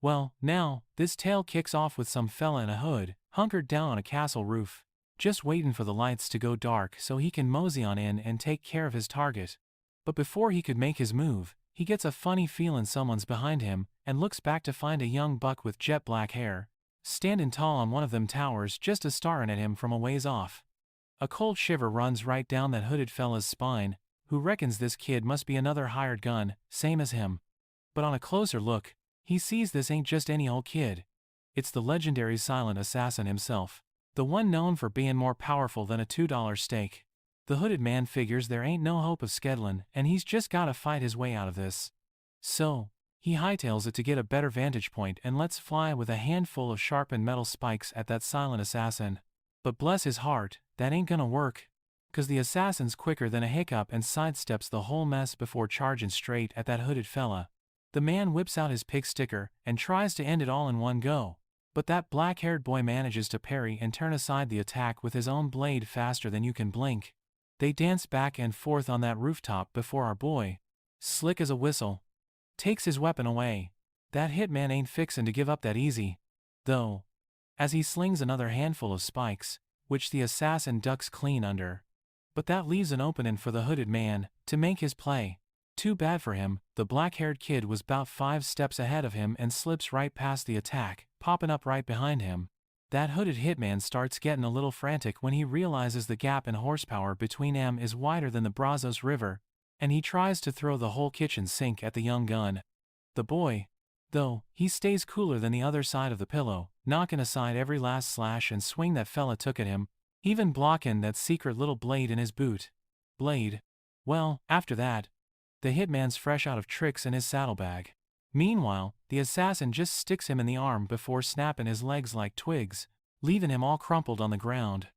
Well, now, this tale kicks off with some fella in a hood, hunkered down on a castle roof, just waiting for the lights to go dark so he can mosey on in and take care of his target. But before he could make his move, he gets a funny feeling someone's behind him, and looks back to find a young buck with jet black hair, standing tall on one of them towers just a staring at him from a ways off. A cold shiver runs right down that hooded fella's spine, who reckons this kid must be another hired gun, same as him. But on a closer look, he sees this ain't just any old kid. It's the legendary silent assassin himself, the one known for being more powerful than a $2 steak. The hooded man figures there ain't no hope of skeddling, and he's just gotta fight his way out of this. So, he hightails it to get a better vantage point and lets fly with a handful of sharpened metal spikes at that silent assassin. But bless his heart, that ain't gonna work, 'cause the assassin's quicker than a hiccup and sidesteps the whole mess before charging straight at that hooded fella. The man whips out his pick sticker and tries to end it all in one go, but that black-haired boy manages to parry and turn aside the attack with his own blade faster than you can blink. They dance back and forth on that rooftop before our boy, slick as a whistle, takes his weapon away. That hitman ain't fixin' to give up that easy, though, as he slings another handful of spikes, which the assassin ducks clean under. But that leaves an opening for the hooded man to make his play. Too bad for him, the black-haired kid was about 5 steps ahead of him and slips right past the attack, popping up right behind him. That hooded hitman starts getting a little frantic when he realizes the gap in horsepower between them is wider than the Brazos River, and he tries to throw the whole kitchen sink at the young gun. The boy, though, he stays cooler than the other side of the pillow, knocking aside every last slash and swing that fella took at him, even blocking that secret little blade in his boot. Blade. Well, after that, the hitman's fresh out of tricks in his saddlebag. Meanwhile, the assassin just sticks him in the arm before snapping his legs like twigs, leaving him all crumpled on the ground.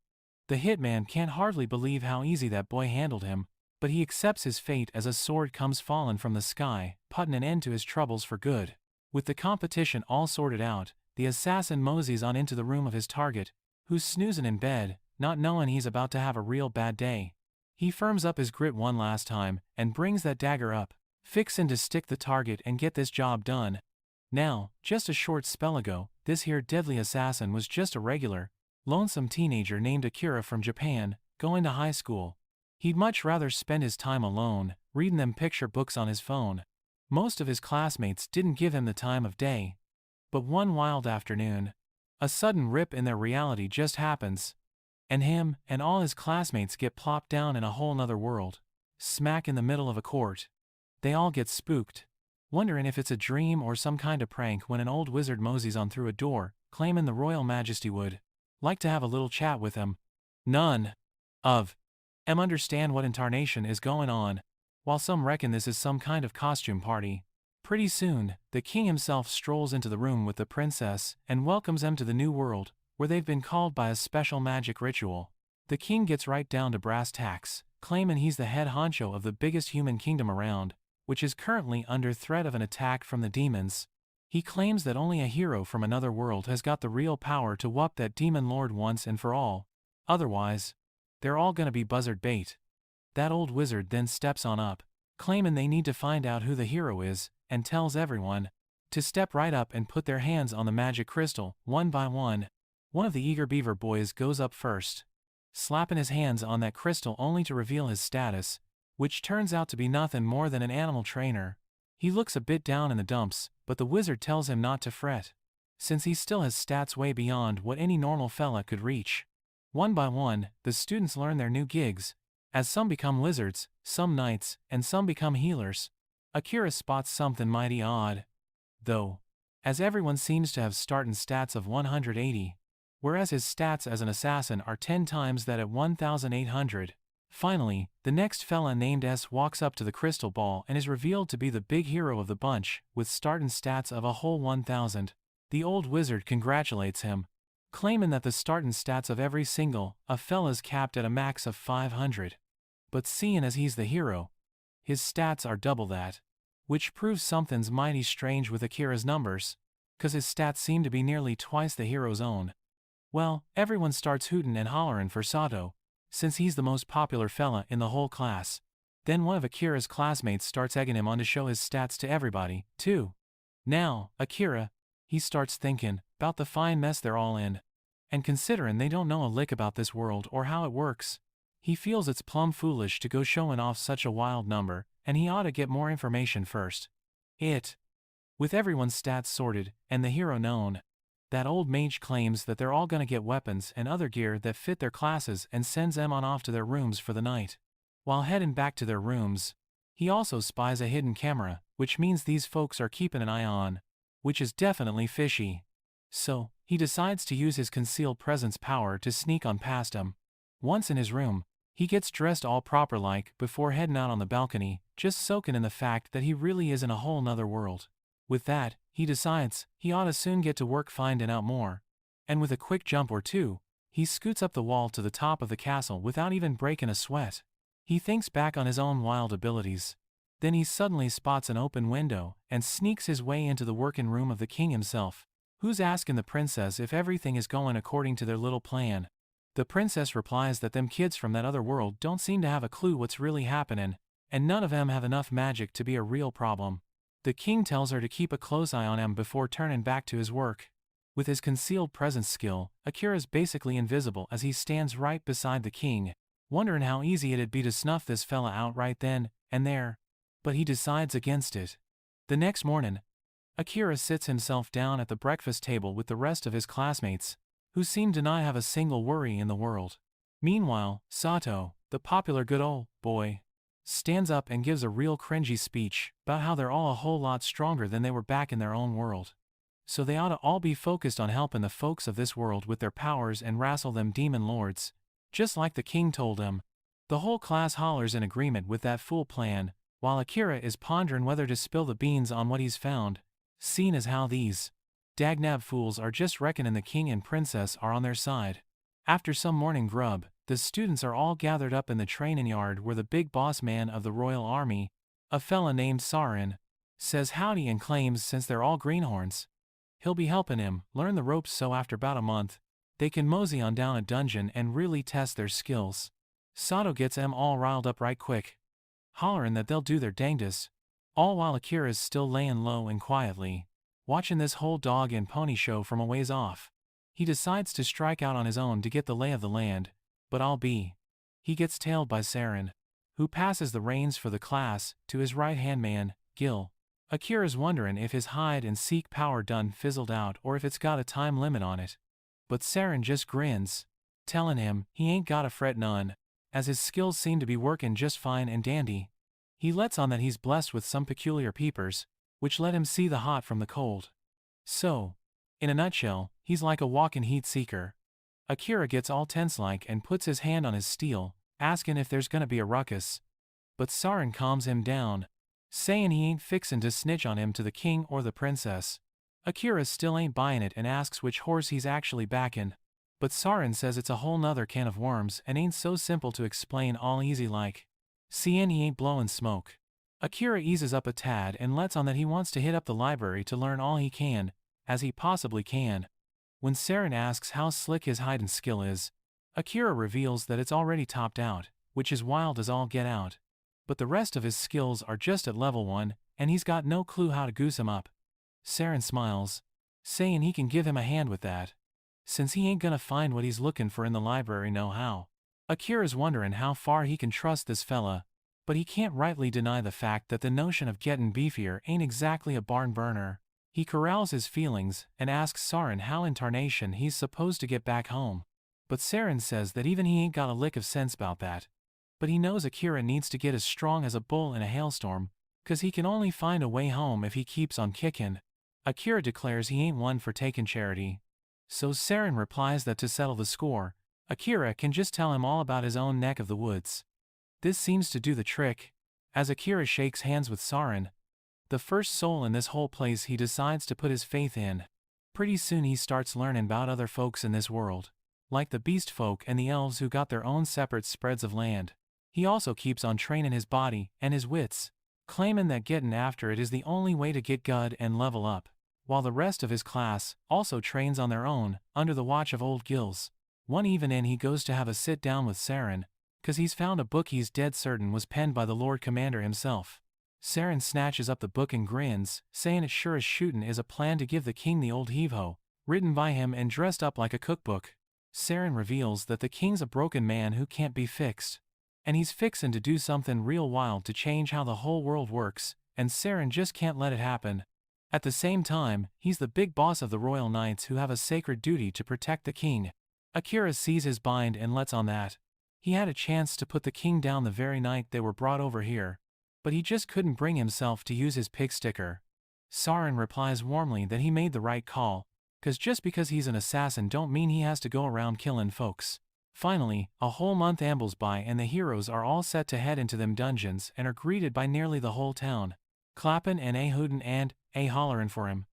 The hitman can't hardly believe how easy that boy handled him, but he accepts his fate as a sword comes falling from the sky, putting an end to his troubles for good. With the competition all sorted out, the assassin moseys on into the room of his target, who's snoozing in bed, not knowing he's about to have a real bad day. He firms up his grit one last time, and brings that dagger up, fixin' to stick the target and get this job done. Now, just a short spell ago, this here deadly assassin was just a regular, lonesome teenager named Akira from Japan, going to high school. He'd much rather spend his time alone, reading them picture books on his phone. Most of his classmates didn't give him the time of day. But one wild afternoon, a sudden rip in their reality just happens, and him and all his classmates get plopped down in a whole nother world, smack in the middle of a court. They all get spooked, wondering if it's a dream or some kind of prank when an old wizard moseys on through a door, claiming the royal majesty would like to have a little chat with him. None of them understand what incarnation is going on, while some reckon this is some kind of costume party. Pretty soon, the king himself strolls into the room with the princess and welcomes them to the new world, where they've been called by a special magic ritual. The king gets right down to brass tacks, claiming he's the head honcho of the biggest human kingdom around, which is currently under threat of an attack from the demons. He claims that only a hero from another world has got the real power to whup that demon lord once and for all. Otherwise, they're all gonna be buzzard bait. That old wizard then steps on up, claiming they need to find out who the hero is, and tells everyone to step right up and put their hands on the magic crystal, one by one. One of the eager beaver boys goes up first, slapping his hands on that crystal only to reveal his status, which turns out to be nothing more than an animal trainer. He looks a bit down in the dumps, but the wizard tells him not to fret, since he still has stats way beyond what any normal fella could reach. One by one, the students learn their new gigs, as some become wizards, some knights, and some become healers. Akira spots something mighty odd, though, as everyone seems to have starting stats of 180, whereas his stats as an assassin are 10 times that at 1,800. Finally, the next fella named S walks up to the crystal ball and is revealed to be the big hero of the bunch, with starting stats of a whole 1,000. The old wizard congratulates him, claiming that the starting stats of every single a fella's capped at a max of 500. But seeing as he's the hero, his stats are double that, which proves something's mighty strange with Akira's numbers, 'cause his stats seem to be nearly twice the hero's own. Well, everyone starts hootin' and hollerin' for Sato, since he's the most popular fella in the whole class. Then one of Akira's classmates starts egging him on to show his stats to everybody, too. Now, Akira, he starts thinking about the fine mess they're all in. And considerin' they don't know a lick about this world or how it works, he feels it's plumb foolish to go showing off such a wild number, and he ought to get more information first. With everyone's stats sorted, and the hero known, that old mage claims that they're all gonna get weapons and other gear that fit their classes and sends them on off to their rooms for the night. While heading back to their rooms, he also spies a hidden camera, which means these folks are keeping an eye on, which is definitely fishy. So, he decides to use his concealed presence power to sneak on past him. Once in his room, he gets dressed all proper-like before heading out on the balcony, just soaking in the fact that he really is in a whole nother world. With that, he decides he ought to soon get to work finding out more. And with a quick jump or two, he scoots up the wall to the top of the castle without even breaking a sweat. He thinks back on his own wild abilities. Then he suddenly spots an open window and sneaks his way into the working room of the king himself, who's asking the princess if everything is going according to their little plan. The princess replies that them kids from that other world don't seem to have a clue what's really happening, and none of them have enough magic to be a real problem. The king tells her to keep a close eye on him before turning back to his work. With his concealed presence skill, Akira's basically invisible as he stands right beside the king, wondering how easy it'd be to snuff this fella out right then and there. But he decides against it. The next morning, Akira sits himself down at the breakfast table with the rest of his classmates, who seem to not have a single worry in the world. Meanwhile, Sato, the popular good ol' boy, stands up and gives a real cringy speech about how they're all a whole lot stronger than they were back in their own world. So they ought to all be focused on helping the folks of this world with their powers and wrestle them demon lords, just like the king told him. The whole class hollers in agreement with that fool plan, while Akira is pondering whether to spill the beans on what he's found, seeing as how these dagnab fools are just reckoning the king and princess are on their side. After some morning grub, the students are all gathered up in the training yard where the big boss man of the royal army, a fella named Sarin, says howdy and claims since they're all greenhorns, he'll be helping him learn the ropes so after about a month, they can mosey on down a dungeon and really test their skills. Sato gets them all riled up right quick, hollering that they'll do their dangdest, all while Akira's still laying low and quietly watching this whole dog and pony show from a ways off. He decides to strike out on his own to get the lay of the land, but he gets tailed by Sarin, who passes the reins for the class to his right-hand man, Gil. Akira's wondering if his hide-and-seek power done fizzled out or if it's got a time limit on it. But Sarin just grins, telling him he ain't gotta fret none, as his skills seem to be working just fine and dandy. He lets on that he's blessed with some peculiar peepers, which let him see the hot from the cold. So, in a nutshell, he's like a walking heat seeker. Akira gets all tense-like and puts his hand on his steel, asking if there's gonna be a ruckus. But Sarin calms him down, saying he ain't fixin' to snitch on him to the king or the princess. Akira still ain't buying it and asks which horse he's actually backing. But Sarin says it's a whole nother can of worms and ain't so simple to explain all easy like. Seeing he ain't blowin' smoke, Akira eases up a tad and lets on that he wants to hit up the library to learn all he can, as he possibly can. When Sarin asks how slick his hiding skill is, Akira reveals that it's already topped out, which is wild as all get out. But the rest of his skills are just at level 1, and he's got no clue how to goose him up. Sarin smiles, saying he can give him a hand with that, since he ain't gonna find what he's looking for in the library no how. Akira's wondering how far he can trust this fella, but he can't rightly deny the fact that the notion of getting beefier ain't exactly a barn burner. He corrals his feelings and asks Sarin how in tarnation he's supposed to get back home. But Sarin says that even he ain't got a lick of sense about that. But he knows Akira needs to get as strong as a bull in a hailstorm, 'cause he can only find a way home if he keeps on kicking. Akira declares he ain't one for taking charity. So Sarin replies that to settle the score, Akira can just tell him all about his own neck of the woods. This seems to do the trick. As Akira shakes hands with Sarin, the first soul in this whole place he decides to put his faith in, pretty soon he starts learning about other folks in this world, like the beastfolk and the elves who got their own separate spreads of land. He also keeps on training his body and his wits, claiming that getting after it is the only way to get good and level up, while the rest of his class also trains on their own, under the watch of old Gills. One evening he goes to have a sit-down with Sarin, 'cause he's found a book he's dead certain was penned by the Lord Commander himself. Saren snatches up the book and grins, saying it sure as shootin' is a plan to give the king the old heave-ho, written by him and dressed up like a cookbook. Saren reveals that the king's a broken man who can't be fixed. And he's fixin' to do something real wild to change how the whole world works, and Saren just can't let it happen. At the same time, he's the big boss of the royal knights who have a sacred duty to protect the king. Akira sees his bind and lets on that. He had a chance to put the king down the very night they were brought over here, but he just couldn't bring himself to use his pig sticker. Saren replies warmly that he made the right call, just because he's an assassin don't mean he has to go around killing folks. Finally, a whole month ambles by and the heroes are all set to head into them dungeons and are greeted by nearly the whole town, clappin' and a-hootin' and a-hollerin' for him.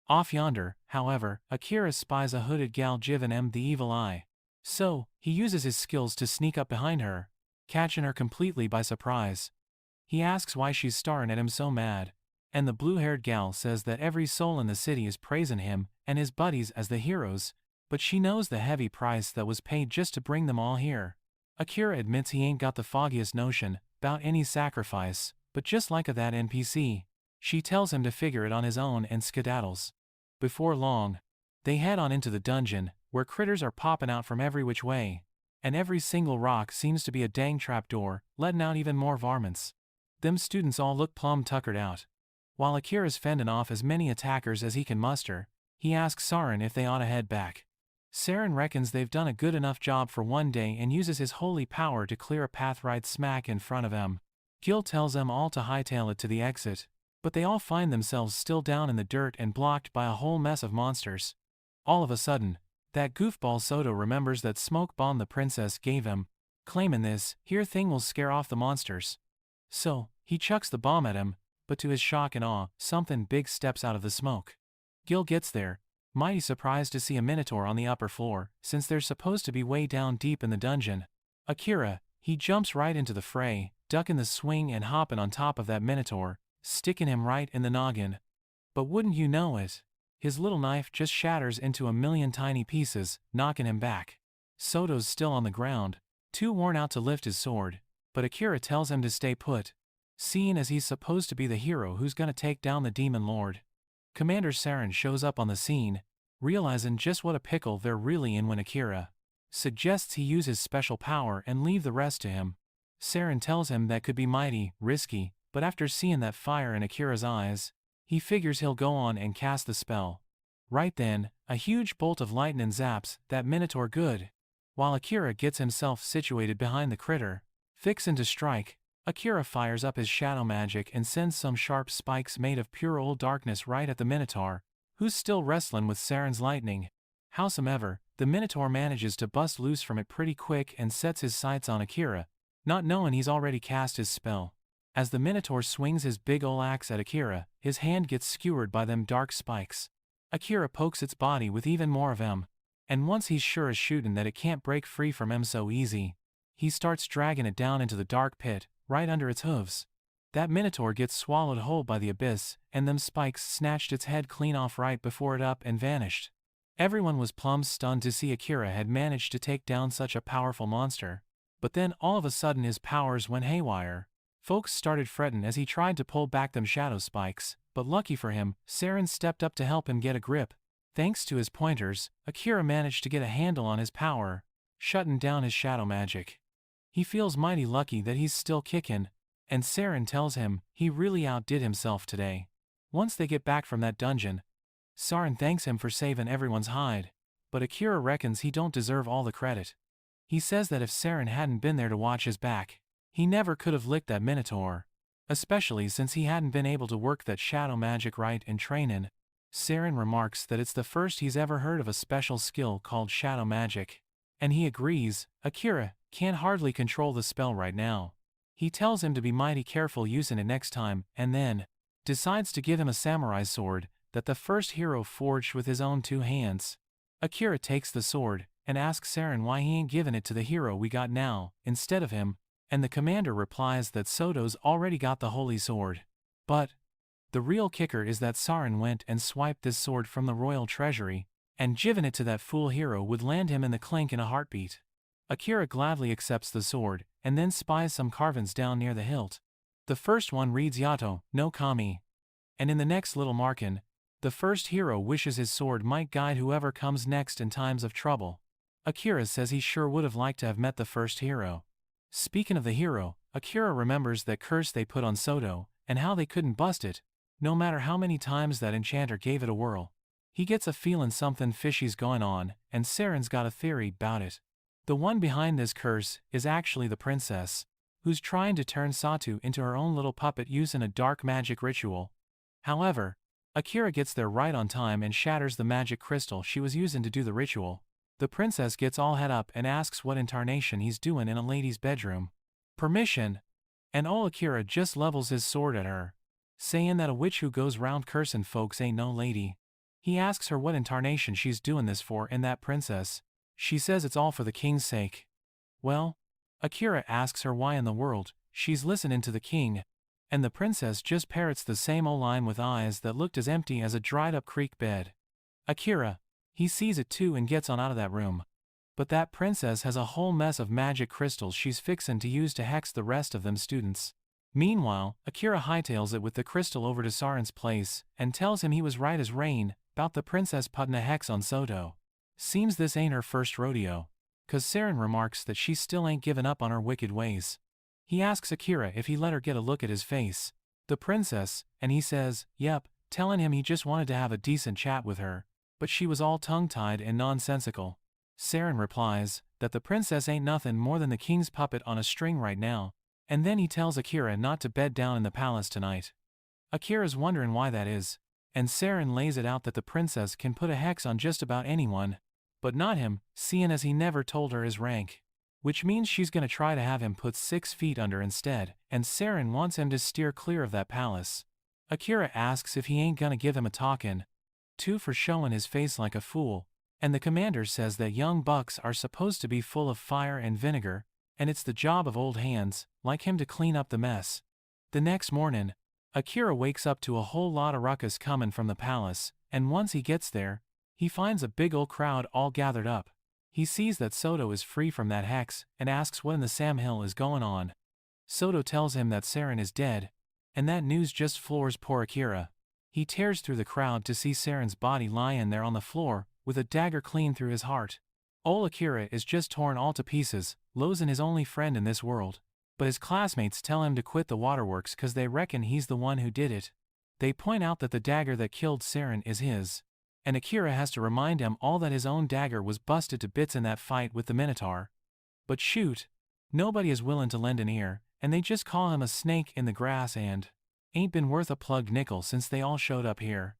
Off yonder, however, Akira spies a hooded gal givin' him the evil eye. So, he uses his skills to sneak up behind her, catching her completely by surprise. He asks why she's starin' at him so mad, and the blue-haired gal says that every soul in the city is praisin' him and his buddies as the heroes, but she knows the heavy price that was paid just to bring them all here. Akira admits he ain't got the foggiest notion about any sacrifice, but just like that NPC, she tells him to figure it on his own and skedaddles. Before long, they head on into the dungeon, where critters are popping out from every which way, and every single rock seems to be a dang trapdoor, letting out even more varmints. Them students all look plumb tuckered out. While Akira's fending off as many attackers as he can muster, he asks Saren if they ought to head back. Saren reckons they've done a good enough job for one day and uses his holy power to clear a path right smack in front of them. Gil tells them all to hightail it to the exit, but they all find themselves still down in the dirt and blocked by a whole mess of monsters. All of a sudden, that goofball Soto remembers that smoke bomb the princess gave him, claiming this here thing will scare off the monsters. So, he chucks the bomb at him, but to his shock and awe, something big steps out of the smoke. Gil gets there, mighty surprised to see a minotaur on the upper floor, since they're supposed to be way down deep in the dungeon. Akira, he jumps right into the fray, ducking the swing and hopping on top of that minotaur, sticking him right in the noggin. But wouldn't you know it, his little knife just shatters into a million tiny pieces, knocking him back. Soto's still on the ground, too worn out to lift his sword, but Akira tells him to stay put, seeing as he's supposed to be the hero who's gonna take down the demon lord. Commander Saren shows up on the scene, realizing just what a pickle they're really in when Akira suggests he use his special power and leave the rest to him. Saren tells him that could be mighty risky, but after seeing that fire in Akira's eyes, he figures he'll go on and cast the spell. Right then, a huge bolt of lightning zaps that minotaur good. While Akira gets himself situated behind the critter, fixin' to strike, Akira fires up his shadow magic and sends some sharp spikes made of pure old darkness right at the minotaur, who's still wrestling with Saren's lightning. Howsomever, the minotaur manages to bust loose from it pretty quick and sets his sights on Akira, not knowing he's already cast his spell. As the minotaur swings his big ol' axe at Akira, his hand gets skewered by them dark spikes. Akira pokes its body with even more of 'em, and once he's sure as shootin' that it can't break free from 'em so easy, he starts dragging it down into the dark pit, right under its hooves. That minotaur gets swallowed whole by the abyss, and them spikes snatched its head clean off right before it up and vanished. Everyone was plumb stunned to see Akira had managed to take down such a powerful monster, but then all of a sudden his powers went haywire. Folks started frettin' as he tried to pull back them shadow spikes, but lucky for him, Saren stepped up to help him get a grip. Thanks to his pointers, Akira managed to get a handle on his power, shutting down his shadow magic. He feels mighty lucky that he's still kickin', and Saren tells him he really outdid himself today. Once they get back from that dungeon, Saren thanks him for saving everyone's hide, but Akira reckons he don't deserve all the credit. He says that if Saren hadn't been there to watch his back, he never could have licked that minotaur, especially since he hadn't been able to work that shadow magic right in trainin'. Saren remarks that it's the first he's ever heard of a special skill called shadow magic, and he agrees. Akira can't hardly control the spell right now. He tells him to be mighty careful using it next time, and then decides to give him a samurai sword that the first hero forged with his own 2 hands. Akira takes the sword and asks Saren why he ain't giving it to the hero we got now instead of him, and the commander replies that Soto's already got the holy sword. But the real kicker is that Saren went and swiped this sword from the royal treasury, and giving it to that fool hero would land him in the clink in a heartbeat. Akira gladly accepts the sword, and then spies some carvings down near the hilt. The first one reads Yato No Kami. And in the next little markin, the first hero wishes his sword might guide whoever comes next in times of trouble. Akira says he sure would have liked to have met the first hero. Speaking of the hero, Akira remembers that curse they put on Soto, and how they couldn't bust it, no matter how many times that enchanter gave it a whirl. He gets a feelin' something fishy's going on, and Saren's got a theory 'bout it. The one behind this curse is actually the princess, who's trying to turn Satu into her own little puppet using a dark magic ritual. However, Akira gets there right on time and shatters the magic crystal she was using to do the ritual. The princess gets all het up and asks what intarnation he's doing in a lady's bedroom. Permission! And old Akira just levels his sword at her, saying that a witch who goes round cursin' folks ain't no lady. He asks her what intarnation she's doing this for, and that princess, she says it's all for the king's sake. Well, Akira asks her why in the world she's listening to the king, and the princess just parrots the same old line with eyes that looked as empty as a dried-up creek bed. Akira, he sees it too and gets on out of that room. But that princess has a whole mess of magic crystals she's fixin' to use to hex the rest of them students. Meanwhile, Akira hightails it with the crystal over to Saren's place, and tells him he was right as rain 'bout the princess puttin' a hex on Soto. Seems this ain't her first rodeo, 'cause Saren remarks that she still ain't given up on her wicked ways. He asks Akira if he let her get a look at his face, the princess, and he says, yep, telling him he just wanted to have a decent chat with her, but she was all tongue-tied and nonsensical. Saren replies that the princess ain't nothing more than the king's puppet on a string right now, and then he tells Akira not to bed down in the palace tonight. Akira's wondering why that is, and Saren lays it out that the princess can put a hex on just about anyone, but not him, seeing as he never told her his rank. Which means she's gonna try to have him put 6 feet under instead, and Saren wants him to steer clear of that palace. Akira asks if he ain't gonna give him a talkin' to for showing his face like a fool, and the commander says that young bucks are supposed to be full of fire and vinegar, and it's the job of old hands, like him, to clean up the mess. The next mornin', Akira wakes up to a whole lot of ruckus comin' from the palace, and once he gets there, he finds a big ol' crowd all gathered up. He sees that Soto is free from that hex, and asks what in the Sam Hill is going on. Soto tells him that Saren is dead, and that news just floors poor Akira. He tears through the crowd to see Saren's body lying there on the floor, with a dagger clean through his heart. Ol' Akira is just torn all to pieces, losing his only friend in this world. But his classmates tell him to quit the waterworks 'cause they reckon he's the one who did it. They point out that the dagger that killed Saren is his, and Akira has to remind him all that his own dagger was busted to bits in that fight with the Minotaur. But shoot, nobody is willing to lend an ear, and they just call him a snake in the grass and ain't been worth a plugged nickel since they all showed up here.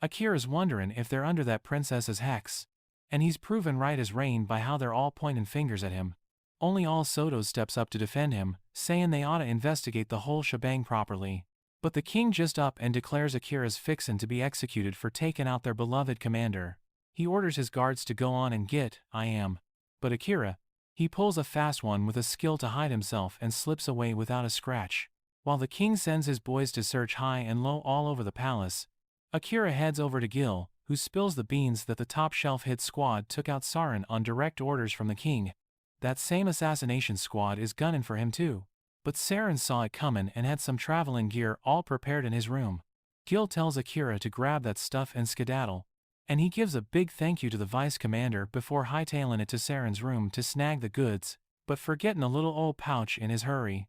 Akira's wondering if they're under that princess's hex, and he's proven right as rain by how they're all pointing fingers at him. Only all Soto steps up to defend him, saying they ought to investigate the whole shebang properly. But the king just up and declares Akira's fixin' to be executed for taking out their beloved commander. He orders his guards to go on and get I am. But Akira, he pulls a fast one with a skill to hide himself and slips away without a scratch. While the king sends his boys to search high and low all over the palace, Akira heads over to Gil, who spills the beans that the top shelf hit squad took out Saren on direct orders from the king. That same assassination squad is gunning for him too. But Saren saw it comin' and had some traveling gear all prepared in his room. Gil tells Akira to grab that stuff and skedaddle, and he gives a big thank you to the vice commander before hightailing it to Saren's room to snag the goods, but forgetting a little old pouch in his hurry.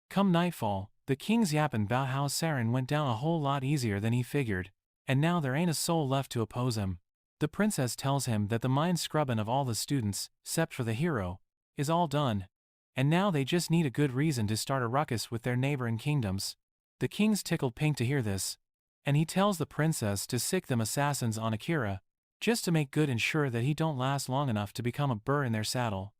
Come nightfall, the king's yappin' 'bout how Saren went down a whole lot easier than he figured, and now there ain't a soul left to oppose him. The princess tells him that the mind scrubbin' of all the students, 'cept for the hero, is all done, and now they just need a good reason to start a ruckus with their neighboring kingdoms. The king's tickled pink to hear this, and he tells the princess to sick them assassins on Akira, just to make good and sure that he don't last long enough to become a burr in their saddle.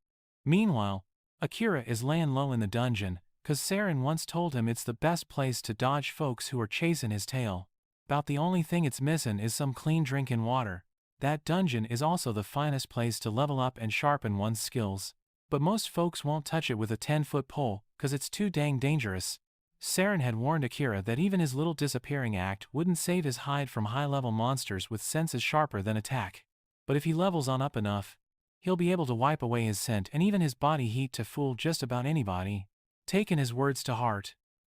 Meanwhile, Akira is layin' low in the dungeon, 'cause Saren once told him it's the best place to dodge folks who are chasing his tail. 'Bout the only thing it's missin' is some clean drinkin' water. That dungeon is also the finest place to level up and sharpen one's skills. But most folks won't touch it with a 10-foot pole, 'cause it's too dang dangerous. Saren had warned Akira that even his little disappearing act wouldn't save his hide from high-level monsters with senses sharper than attack. But if he levels on up enough, he'll be able to wipe away his scent and even his body heat to fool just about anybody. Taking his words to heart,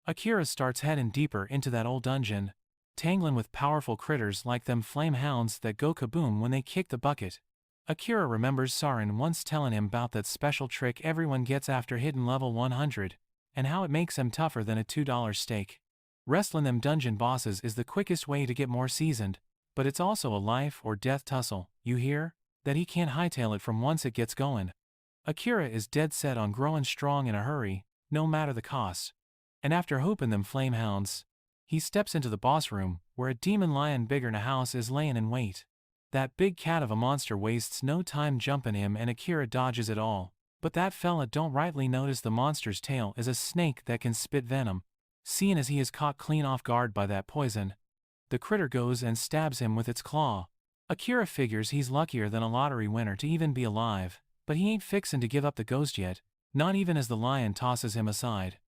Akira starts heading deeper into that old dungeon, tangling with powerful critters like them flame hounds that go kaboom when they kick the bucket. Akira remembers Saren once telling him about that special trick everyone gets after hitting level 100, and how it makes them tougher than a $2 steak. Wrestling them dungeon bosses is the quickest way to get more seasoned, but it's also a life or death tussle, you hear? That he can't hightail it from once it gets going. Akira is dead set on growing strong in a hurry, no matter the cost. And after hooping them flame hounds, he steps into the boss room, where a demon lion bigger'n a house is laying in wait. That big cat of a monster wastes no time jumping him and Akira dodges it all, but that fella don't rightly notice the monster's tail is a snake that can spit venom. Seeing as he is caught clean off guard by that poison, the critter goes and stabs him with its claw. Akira figures he's luckier than a lottery winner to even be alive, but he ain't fixin' to give up the ghost yet, not even as the lion tosses him aside.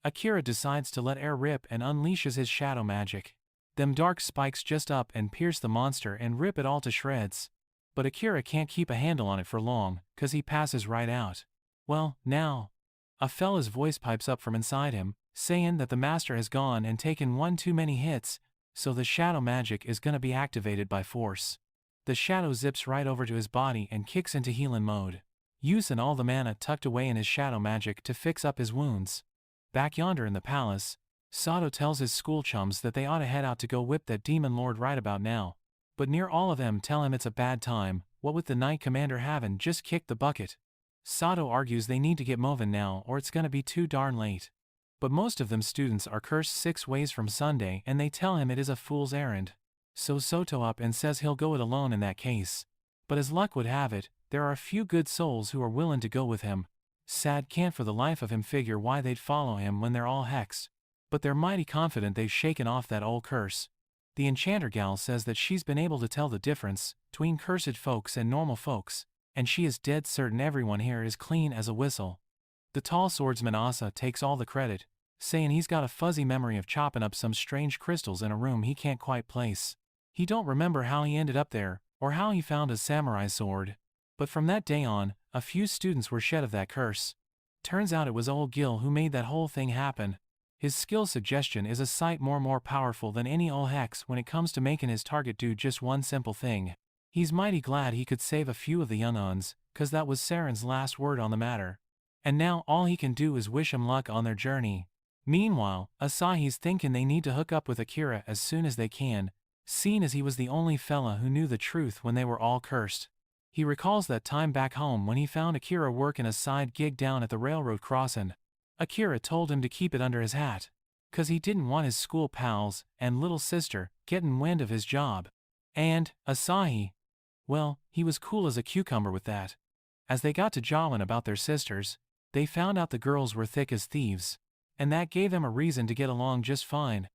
Akira decides to let air rip and unleashes his shadow magic. Them dark spikes just up and pierce the monster and rip it all to shreds. But Akira can't keep a handle on it for long, 'cause he passes right out. Well, now. A fella's voice pipes up from inside him, saying that the master has gone and taken one too many hits, so the shadow magic is gonna be activated by force. The shadow zips right over to his body and kicks into healing mode, using all the mana tucked away in his shadow magic to fix up his wounds. Back yonder in the palace, Sato tells his school chums that they ought to head out to go whip that demon lord right about now, but near all of them tell him it's a bad time, what with the knight commander having just kicked the bucket. Sato argues they need to get moving now or it's gonna be too darn late. But most of them students are cursed 6 ways from Sunday and they tell him it is a fool's errand. So Soto up and says he'll go it alone in that case. But as luck would have it, there are a few good souls who are willing to go with him. Sad can't for the life of him figure why they'd follow him when they're all hexed. But they're mighty confident they've shaken off that old curse. The enchanter gal says that she's been able to tell the difference between cursed folks and normal folks, and she is dead certain everyone here is clean as a whistle. The tall swordsman Asa takes all the credit, saying he's got a fuzzy memory of chopping up some strange crystals in a room he can't quite place. He don't remember how he ended up there, or how he found his samurai sword. But from that day on, a few students were shed of that curse. Turns out it was old Gil who made that whole thing happen. His skill suggestion is a sight more powerful than any ol' hex when it comes to making his target do just one simple thing. He's mighty glad he could save a few of the young uns, 'cause that was Saren's last word on the matter. And now all he can do is wish 'em luck on their journey. Meanwhile, Asahi's thinking they need to hook up with Akira as soon as they can, seeing as he was the only fella who knew the truth when they were all cursed. He recalls that time back home when he found Akira working a side gig down at the railroad crossing. Akira told him to keep it under his hat, 'cause he didn't want his school pals and little sister getting wind of his job. And, Asahi, well, he was cool as a cucumber with that. As they got to jawing about their sisters, they found out the girls were thick as thieves, and that gave them a reason to get along just fine.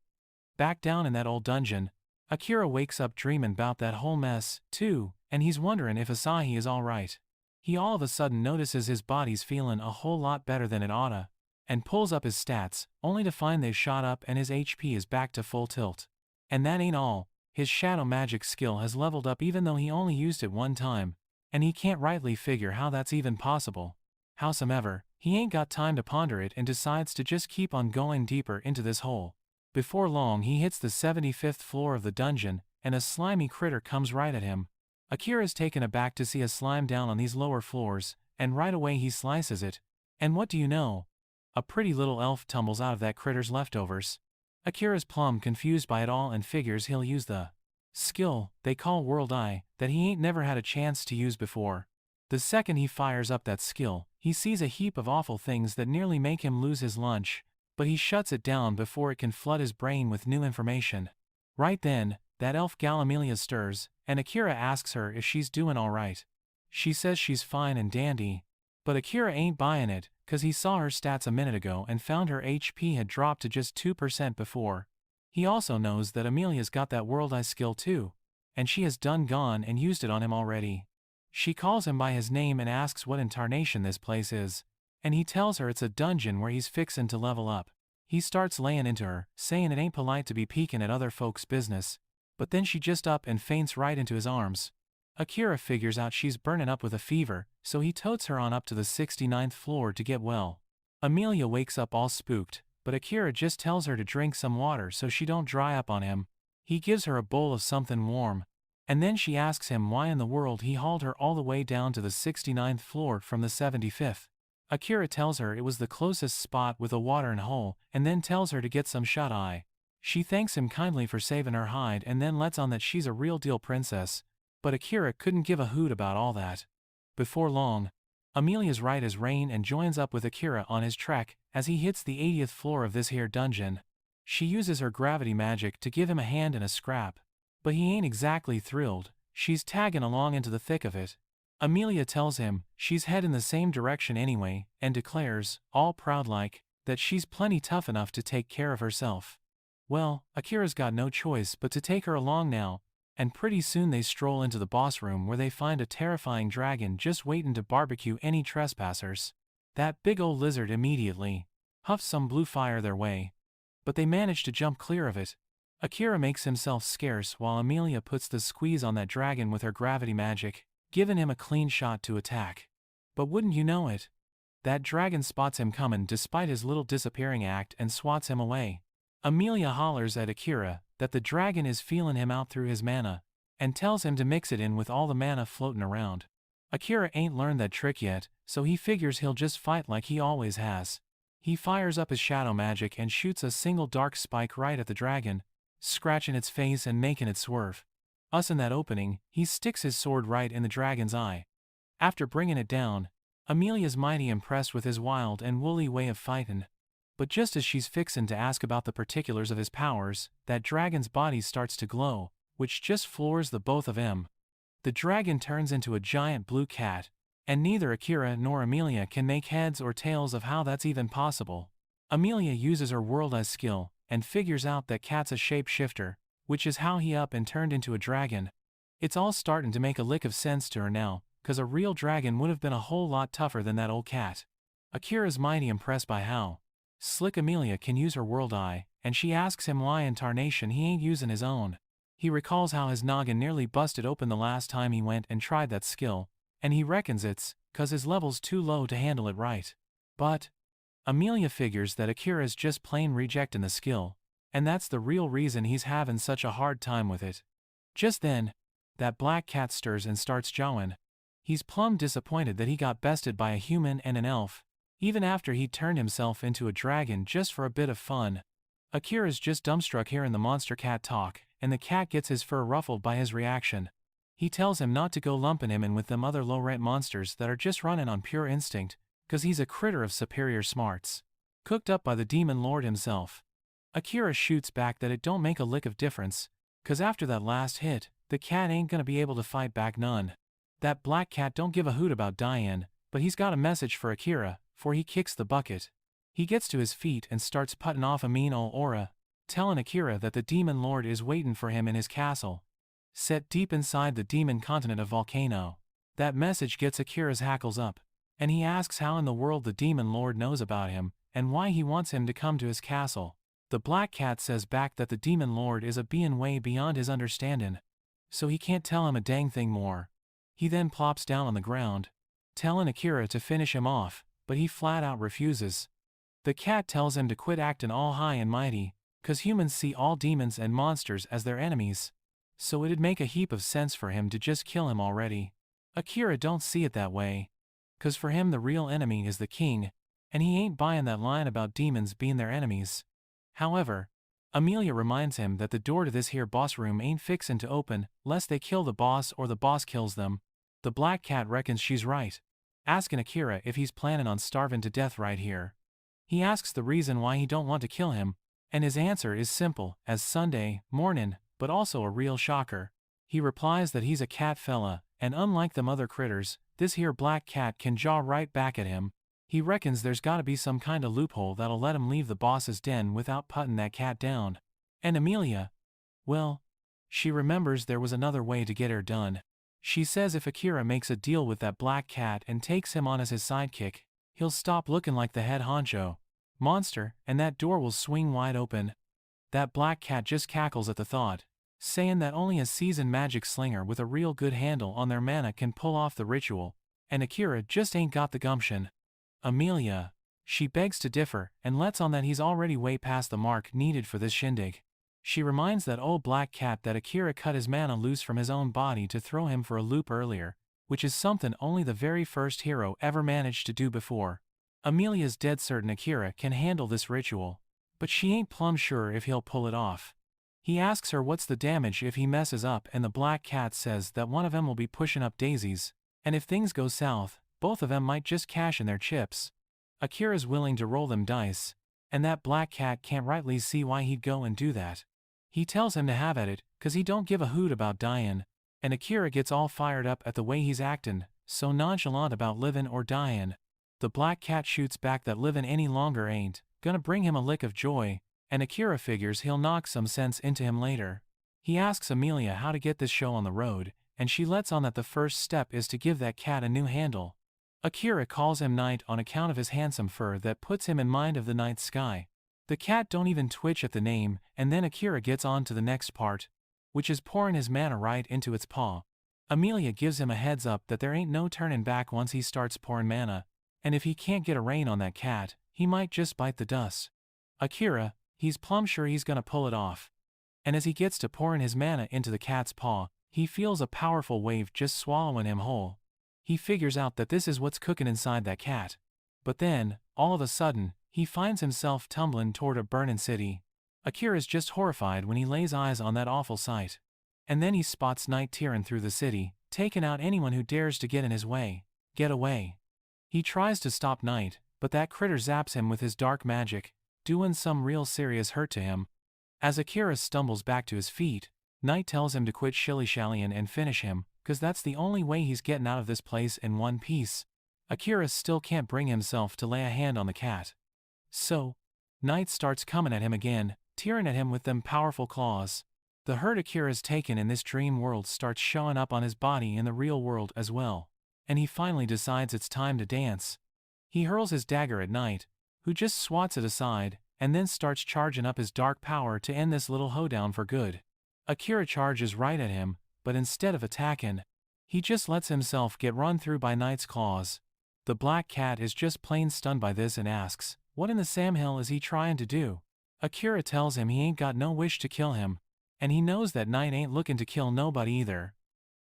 Back down in that old dungeon, Akira wakes up dreaming about that whole mess, too, and he's wondering if Asahi is alright. He all of a sudden notices his body's feeling a whole lot better than it oughta, and pulls up his stats, only to find they've shot up and his HP is back to full tilt. And that ain't all, his shadow magic skill has leveled up even though he only used it one time, and he can't rightly figure how that's even possible. Howsomever, he ain't got time to ponder it and decides to just keep on going deeper into this hole. Before long he hits the 75th floor of the dungeon, and a slimy critter comes right at him. Akira's taken aback to see a slime down on these lower floors, and right away he slices it, and what do you know? A pretty little elf tumbles out of that critter's leftovers. Akira's plumb confused by it all and figures he'll use the skill they call World Eye that he ain't never had a chance to use before. The second he fires up that skill, he sees a heap of awful things that nearly make him lose his lunch, but he shuts it down before it can flood his brain with new information. Right then, that elf gal Amelia stirs, and Akira asks her if she's doing alright. She says she's fine and dandy, but Akira ain't buying it, 'cause he saw her stats a minute ago and found her HP had dropped to just 2% before. He also knows that Amelia's got that World Eye skill too, and she has done gone and used it on him already. She calls him by his name and asks what in tarnation this place is, and he tells her it's a dungeon where he's fixin' to level up. He starts laying into her, saying it ain't polite to be peeking at other folks' business, but then she just up and faints right into his arms. Akira figures out she's burning up with a fever, so he totes her on up to the 69th floor to get well. Amelia wakes up all spooked, but Akira just tells her to drink some water so she don't dry up on him. He gives her a bowl of something warm, and then she asks him why in the world he hauled her all the way down to the 69th floor from the 75th. Akira tells her it was the closest spot with a watering hole, and then tells her to get some shut-eye. She thanks him kindly for saving her hide and then lets on that she's a real-deal princess, but Akira couldn't give a hoot about all that. Before long, Amelia's right as rain and joins up with Akira on his trek as he hits the 80th floor of this here dungeon. She uses her gravity magic to give him a hand in a scrap, but he ain't exactly thrilled. She's tagging along into the thick of it. Amelia tells him she's heading the same direction anyway and declares, all proud-like, that she's plenty tough enough to take care of herself. Well, Akira's got no choice but to take her along now, and pretty soon they stroll into the boss room where they find a terrifying dragon just waiting to barbecue any trespassers. That big old lizard immediately huffs some blue fire their way, but they manage to jump clear of it. Akira makes himself scarce while Amelia puts the squeeze on that dragon with her gravity magic, giving him a clean shot to attack. But wouldn't you know it, that dragon spots him coming despite his little disappearing act and swats him away. Amelia hollers at Akira that the dragon is feeling him out through his mana, and tells him to mix it in with all the mana floating around. Akira ain't learned that trick yet, so he figures he'll just fight like he always has. He fires up his shadow magic and shoots a single dark spike right at the dragon, scratching its face and making it swerve. In that opening, he sticks his sword right in the dragon's eye. After bringing it down, Amelia's mighty impressed with his wild and woolly way of fighting. But just as she's fixin' to ask about the particulars of his powers, that dragon's body starts to glow, which just floors the both of 'em. The dragon turns into a giant blue cat, and neither Akira nor Amelia can make heads or tails of how that's even possible. Amelia uses her world eye skill, and figures out that cat's a shapeshifter, which is how he up and turned into a dragon. It's all startin' to make a lick of sense to her now, 'cause a real dragon would have been a whole lot tougher than that old cat. Akira's mighty impressed by how slick Amelia can use her world eye, and she asks him why in tarnation he ain't using his own. He recalls how his noggin nearly busted open the last time he went and tried that skill, and he reckons it's 'cause his level's too low to handle it right. But Amelia figures that Akira's just plain rejecting the skill, and that's the real reason he's having such a hard time with it. Just then, that black cat stirs and starts jawing. He's plumb disappointed that he got bested by a human and an elf, even after he turned himself into a dragon just for a bit of fun. Akira's just dumbstruck hearing the monster cat talk, and the cat gets his fur ruffled by his reaction. He tells him not to go lumping him in with them other low-rent monsters that are just running on pure instinct, 'cause he's a critter of superior smarts, cooked up by the demon lord himself. Akira shoots back that it don't make a lick of difference, 'cause after that last hit, the cat ain't gonna be able to fight back none. That black cat don't give a hoot about dying, but he's got a message for Akira, for he kicks the bucket. He gets to his feet and starts putting off a mean ol' aura, telling Akira that the demon lord is waiting for him in his castle, set deep inside the demon continent of Volcano. That message gets Akira's hackles up, and he asks how in the world the demon lord knows about him, and why he wants him to come to his castle. The black cat says back that the demon lord is a being way beyond his understanding, so he can't tell him a dang thing more. He then plops down on the ground, telling Akira to finish him off, but he flat out refuses. The cat tells him to quit acting all high and mighty, 'cause humans see all demons and monsters as their enemies, so it'd make a heap of sense for him to just kill him already. Akira don't see it that way, 'cause for him the real enemy is the king, and he ain't buying that line about demons being their enemies. However, Amelia reminds him that the door to this here boss room ain't fixin' to open lest they kill the boss or the boss kills them. The black cat reckons she's right, asking Akira if he's planning on starving to death right here. He asks the reason why he don't want to kill him, and his answer is simple as Sunday morning, but also a real shocker. He replies that he's a cat fella, and unlike them other critters, this here black cat can jaw right back at him. He reckons there's gotta be some kinda loophole that'll let him leave the boss's den without putting that cat down. And Amelia, well, she remembers there was another way to get her done. She says if Akira makes a deal with that black cat and takes him on as his sidekick, he'll stop looking like the head honcho monster, and that door will swing wide open. That black cat just cackles at the thought, saying that only a seasoned magic slinger with a real good handle on their mana can pull off the ritual, and Akira just ain't got the gumption. Amelia, She begs to differ, and lets on that he's already way past the mark needed for this shindig. She reminds that old black cat that Akira cut his mana loose from his own body to throw him for a loop earlier, which is something only the very first hero ever managed to do before. Amelia's dead certain Akira can handle this ritual, but she ain't plumb sure if he'll pull it off. He asks her what's the damage if he messes up, and the black cat says that one of them will be pushing up daisies, and if things go south, both of them might just cash in their chips. Akira's willing to roll them dice, and that black cat can't rightly see why he'd go and do that. He tells him to have at it, 'cause he don't give a hoot about dyin', and Akira gets all fired up at the way he's actin', so nonchalant about livin' or dyin'. The black cat shoots back that livin' any longer ain't gonna bring him a lick of joy, and Akira figures he'll knock some sense into him later. He asks Amelia how to get this show on the road, and she lets on that the first step is to give that cat a new handle. Akira calls him Night on account of his handsome fur that puts him in mind of the night sky. The cat don't even twitch at the name, and then Akira gets on to the next part, which is pouring his mana right into its paw. Amelia gives him a heads up that there ain't no turning back once he starts pouring mana, and if he can't get a rein on that cat, he might just bite the dust. Akira, he's plumb sure he's gonna pull it off. And as he gets to pouring his mana into the cat's paw, he feels a powerful wave just swallowing him whole. He figures out that this is what's cooking inside that cat. But then, all of a sudden, he finds himself tumbling toward a burning city. Akira's just horrified when he lays eyes on that awful sight. And then he spots Night tearing through the city, taking out anyone who dares to get in his way. Get away. He tries to stop Night, but that critter zaps him with his dark magic, doing some real serious hurt to him. As Akira stumbles back to his feet, Night tells him to quit shilly-shallying and finish him, 'cause that's the only way he's getting out of this place in one piece. Akira still can't bring himself to lay a hand on the cat. So, Night starts coming at him again, tearing at him with them powerful claws. The hurt Akira's taken in this dream world starts showing up on his body in the real world as well, and he finally decides it's time to dance. He hurls his dagger at Night, who just swats it aside, and then starts charging up his dark power to end this little hoedown for good. Akira charges right at him, but instead of attacking, he just lets himself get run through by Night's claws. The black cat is just plain stunned by this and asks, what in the Sam Hill is he trying to do? Akira tells him he ain't got no wish to kill him, and he knows that Night ain't looking to kill nobody either.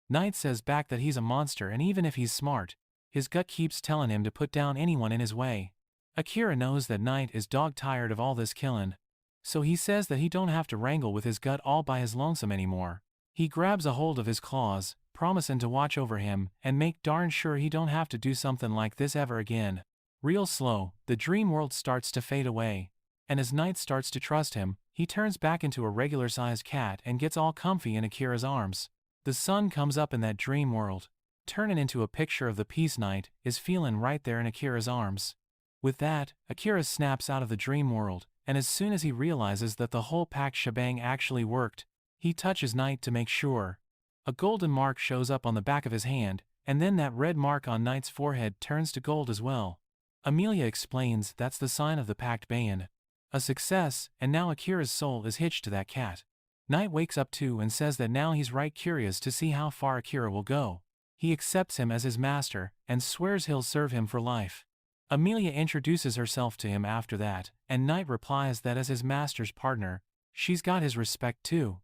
Night says back that he's a monster, and even if he's smart, his gut keeps telling him to put down anyone in his way. Akira knows that Night is dog-tired of all this killing, so he says that he don't have to wrangle with his gut all by his lonesome anymore. He grabs a hold of his claws, promising to watch over him and make darn sure he don't have to do something like this ever again. Real slow, the dream world starts to fade away, and as Night starts to trust him, he turns back into a regular-sized cat and gets all comfy in Akira's arms. The sun comes up in that dream world, turning into a picture of the peace Night is feeling right there in Akira's arms. With that, Akira snaps out of the dream world, and as soon as he realizes that the whole pack shebang actually worked, he touches Night to make sure. A golden mark shows up on the back of his hand, and then that red mark on Night's forehead turns to gold as well. Amelia explains that's the sign of the packed band. A success, and now Akira's soul is hitched to that cat. Night wakes up too and says that now he's right curious to see how far Akira will go. He accepts him as his master, and swears he'll serve him for life. Amelia introduces herself to him after that, and Night replies that as his master's partner, she's got his respect too.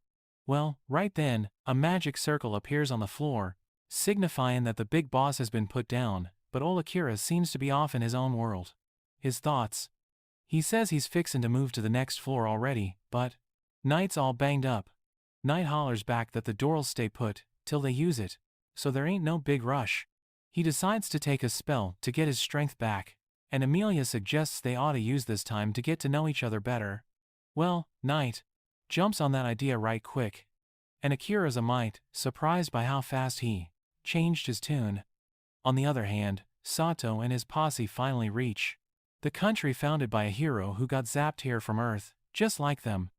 Well, right then, a magic circle appears on the floor, signifying that the big boss has been put down, but old Akira seems to be off in his own world. His thoughts. He says he's fixin' to move to the next floor already, but Night's all banged up. Night hollers back that the door'll stay put till they use it, so there ain't no big rush. He decides to take a spell to get his strength back, and Amelia suggests they ought to use this time to get to know each other better. Well, Night jumps on that idea right quick, and Akira's a mite surprised by how fast he changed his tune. On the other hand, Sato and his posse finally reach the country founded by a hero who got zapped here from Earth, just like them.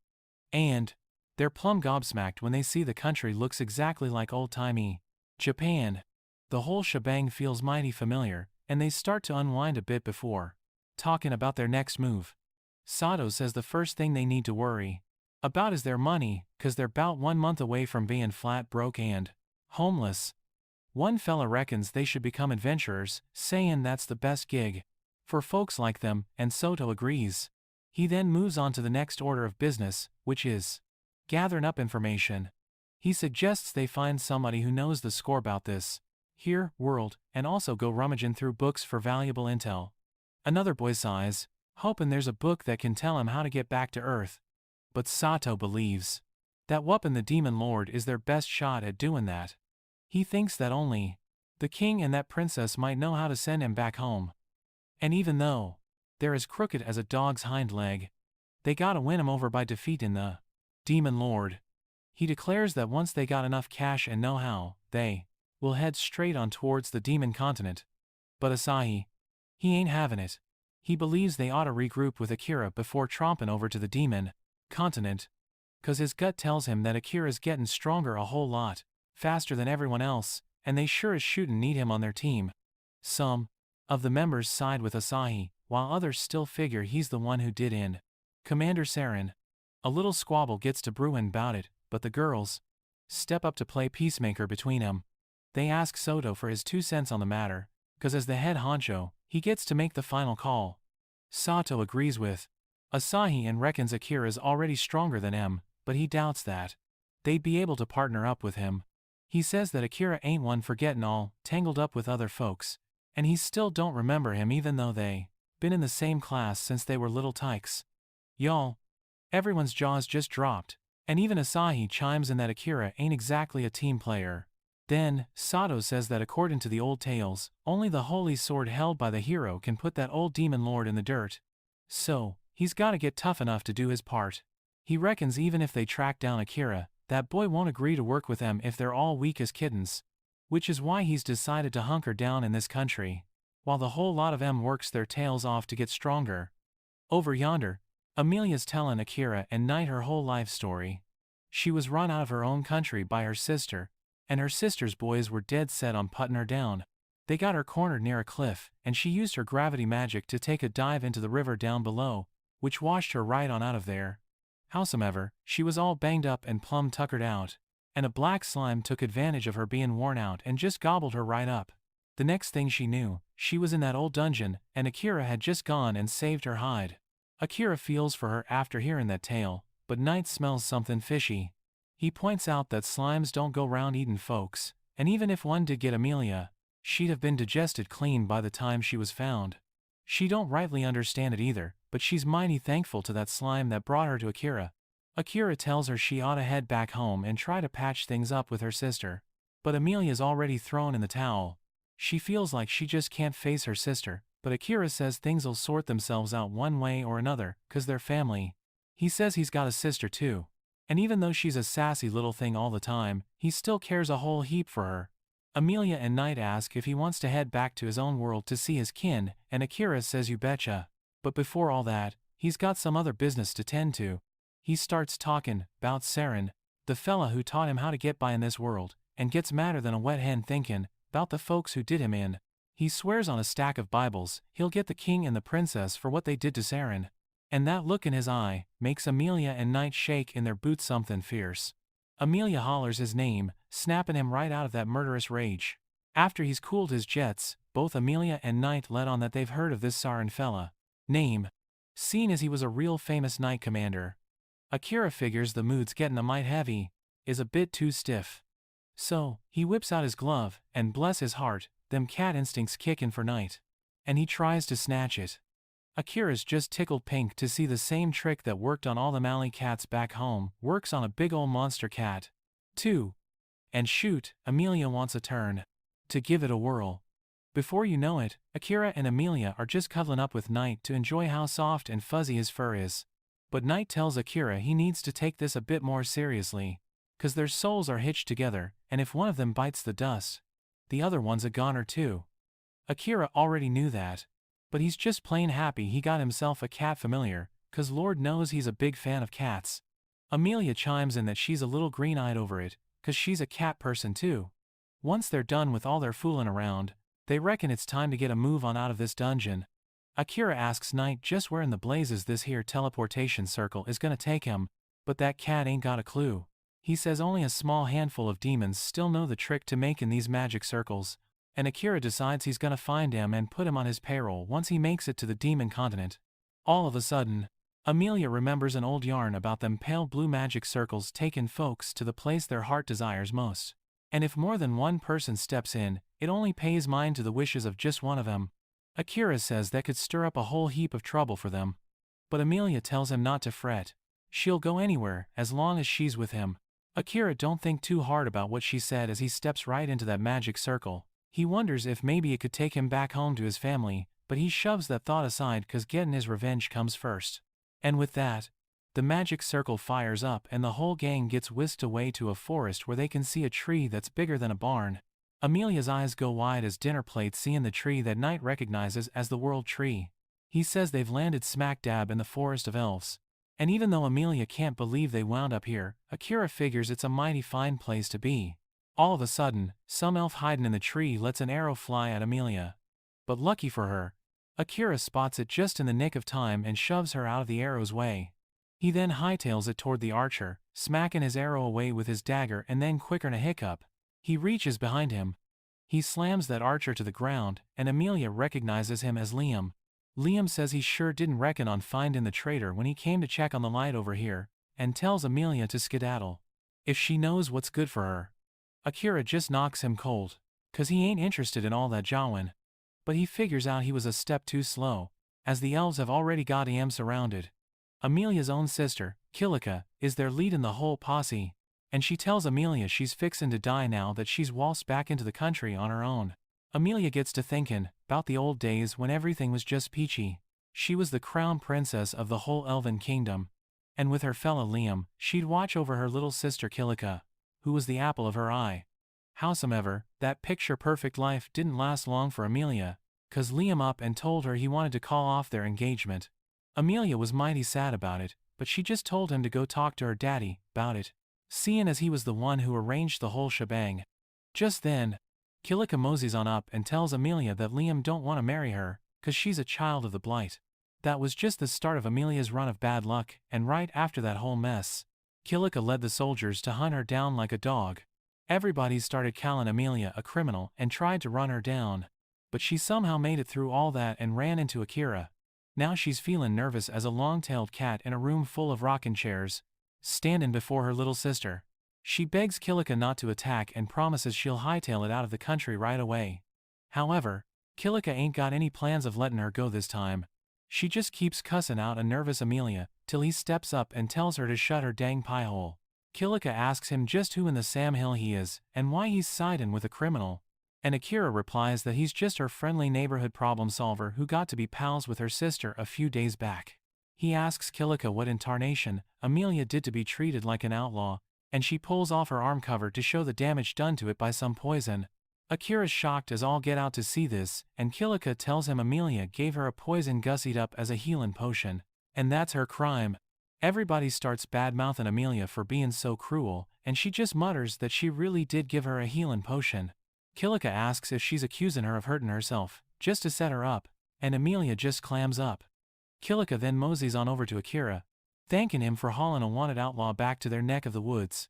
And they're plumb gobsmacked when they see the country looks exactly like old-timey Japan. The whole shebang feels mighty familiar, and they start to unwind a bit before talking about their next move. Sato says the first thing they need to worry about is their money, 'cause they're 'bout 1 month away from being flat broke and homeless. One fella reckons they should become adventurers, saying that's the best gig. for folks like them, and Soto agrees. He then moves on to the next order of business, which is gathering up information. He suggests they find somebody who knows the score about this here world, and also go rummaging through books for valuable intel. Another boy sighs, hoping there's a book that can tell him how to get back to Earth. But Sato believes that whooping the demon lord is their best shot at doing that. He thinks that only the king and that princess might know how to send him back home. And even though they're as crooked as a dog's hind leg, they gotta win him over by defeating the demon lord. He declares that once they got enough cash and know-how, they will head straight on towards the demon continent. But Asahi, he ain't having it. He believes they ought to regroup with Akira before tromping over to the demon continent, 'cause his gut tells him that Akira's getting stronger a whole lot faster than everyone else, and they sure as shootin' need him on their team. Some of the members side with Asahi, while others still figure he's the one who did in Commander Saren. A little squabble gets to brewin' about it, but the girls step up to play peacemaker between them. They ask Soto for his 2 cents on the matter, 'cause as the head honcho, he gets to make the final call. Sato agrees with Asahi and reckons Akira's already stronger than him, but he doubts that they'd be able to partner up with him. He says that Akira ain't one for getting all tangled up with other folks, and he still don't remember him even though they been in the same class since they were little tykes. Y'all, everyone's jaws just dropped, and even Asahi chimes in that Akira ain't exactly a team player. Then, Sato says that according to the old tales, only the holy sword held by the hero can put that old demon lord in the dirt. So, he's gotta get tough enough to do his part. He reckons even if they track down Akira, that boy won't agree to work with them if they're all weak as kittens. Which is why he's decided to hunker down in this country, while the whole lot of them works their tails off to get stronger. Over yonder, Amelia's telling Akira and Knight her whole life story. She was run out of her own country by her sister, and her sister's boys were dead set on putting her down. They got her cornered near a cliff, and she used her gravity magic to take a dive into the river down below, which washed her right on out of there. Howsomever, she was all banged up and plumb tuckered out, and a black slime took advantage of her being worn out and just gobbled her right up. The next thing she knew, she was in that old dungeon, and Akira had just gone and saved her hide. Akira feels for her after hearing that tale, but Knight smells something fishy. He points out that slimes don't go round eating folks, and even if one did get Amelia, she'd have been digested clean by the time she was found. She don't rightly understand it either, but she's mighty thankful to that slime that brought her to Akira. Akira tells her she ought to head back home and try to patch things up with her sister. But Amelia's already thrown in the towel. She feels like she just can't face her sister, but Akira says things'll sort themselves out one way or another, 'cause they're family. He says he's got a sister too, and even though she's a sassy little thing all the time, he still cares a whole heap for her. Amelia and Knight ask if he wants to head back to his own world to see his kin, and Akira says you betcha. But before all that, he's got some other business to tend to. He starts talking 'bout Saren, the fella who taught him how to get by in this world, and gets madder than a wet hen thinking 'bout the folks who did him in. He swears on a stack of Bibles he'll get the king and the princess for what they did to Saren. And that look in his eye makes Amelia and Knight shake in their boots something fierce. Amelia hollers his name, snapping him right out of that murderous rage. After he's cooled his jets, both Amelia and Knight let on that they've heard of this Saren fella. Name, seen as he was a real famous knight commander. Akira figures the mood's getting a mite heavy, is a bit too stiff. So, he whips out his glove, and bless his heart, them cat instincts kickin' for Knight. And he tries to snatch it. Akira's just tickled pink to see the same trick that worked on all the alley cats back home works on a big ol' monster cat, too. And shoot, Amelia wants a turn. To give it a whirl. Before you know it, Akira and Amelia are just cuddling up with Knight to enjoy how soft and fuzzy his fur is. But Knight tells Akira he needs to take this a bit more seriously, 'cause their souls are hitched together, and if one of them bites the dust, the other one's a goner too. Akira already knew that, but he's just plain happy he got himself a cat familiar, 'cause Lord knows he's a big fan of cats. Amelia chimes in that she's a little green-eyed over it, 'cause she's a cat person too. Once they're done with all their fooling around, they reckon it's time to get a move on out of this dungeon. Akira asks Knight just where in the blazes this here teleportation circle is gonna take him, but that cat ain't got a clue. He says only a small handful of demons still know the trick to making these magic circles, and Akira decides he's gonna find him and put him on his payroll once he makes it to the demon continent. All of a sudden, Amelia remembers an old yarn about them pale blue magic circles taking folks to the place their heart desires most. And if more than one person steps in, it only pays mind to the wishes of just one of them. Akira says that could stir up a whole heap of trouble for them. But Amelia tells him not to fret. She'll go anywhere, as long as she's with him. Akira don't think too hard about what she said as he steps right into that magic circle. He wonders if maybe it could take him back home to his family, but he shoves that thought aside cause getting his revenge comes first. And with that, the magic circle fires up and the whole gang gets whisked away to a forest where they can see a tree that's bigger than a barn. Amelia's eyes go wide as dinner plates seeing the tree that Knight recognizes as the World Tree. He says they've landed smack dab in the Forest of Elves. And even though Amelia can't believe they wound up here, Akira figures it's a mighty fine place to be. All of a sudden, some elf hiding in the tree lets an arrow fly at Amelia. But lucky for her, Akira spots it just in the nick of time and shoves her out of the arrow's way. He then hightails it toward the archer, smacking his arrow away with his dagger, and then quicker'n a hiccup, he reaches behind him. He slams that archer to the ground, and Amelia recognizes him as Liam. Liam says he sure didn't reckon on finding the traitor when he came to check on the light over here, and tells Amelia to skedaddle. If she knows what's good for her. Akira just knocks him cold, cause he ain't interested in all that jawin'. But he figures out he was a step too slow, as the elves have already got him surrounded. Amelia's own sister, Kilika, is there leading the whole posse, and she tells Amelia she's fixin' to die now that she's waltzed back into the country on her own. Amelia gets to thinkin' about the old days when everything was just peachy. She was the crown princess of the whole elven kingdom, and with her fella Liam, she'd watch over her little sister Kilika, who was the apple of her eye. Howsomever, that picture-perfect life didn't last long for Amelia, cause Liam up and told her he wanted to call off their engagement. Amelia was mighty sad about it, but she just told him to go talk to her daddy about it, seeing as he was the one who arranged the whole shebang. Just then, Kilika moseys on up and tells Amelia that Liam don't want to marry her, cause she's a child of the blight. That was just the start of Amelia's run of bad luck, and right after that whole mess, Kilika led the soldiers to hunt her down like a dog. Everybody started calling Amelia a criminal and tried to run her down, but she somehow made it through all that and ran into Akira. Now she's feeling nervous as a long-tailed cat in a room full of rocking chairs, standing before her little sister. She begs Kilika not to attack and promises she'll hightail it out of the country right away. However, Kilika ain't got any plans of letting her go this time. She just keeps cussing out a nervous Amelia, till he steps up and tells her to shut her dang piehole. Kilika asks him just who in the Sam Hill he is, and why he's siding with a criminal. And Akira replies that he's just her friendly neighborhood problem solver who got to be pals with her sister a few days back. He asks Kilika what in tarnation Amelia did to be treated like an outlaw, and she pulls off her arm cover to show the damage done to it by some poison. Akira's shocked as all get out to see this, and Kilika tells him Amelia gave her a poison gussied up as a healin' potion, and that's her crime. Everybody starts bad-mouthing Amelia for being so cruel, and she just mutters that she really did give her a healin' potion. Kilika asks if she's accusing her of hurting herself, just to set her up, and Amelia just clams up. Kilika then moseys on over to Akira, thanking him for hauling a wanted outlaw back to their neck of the woods.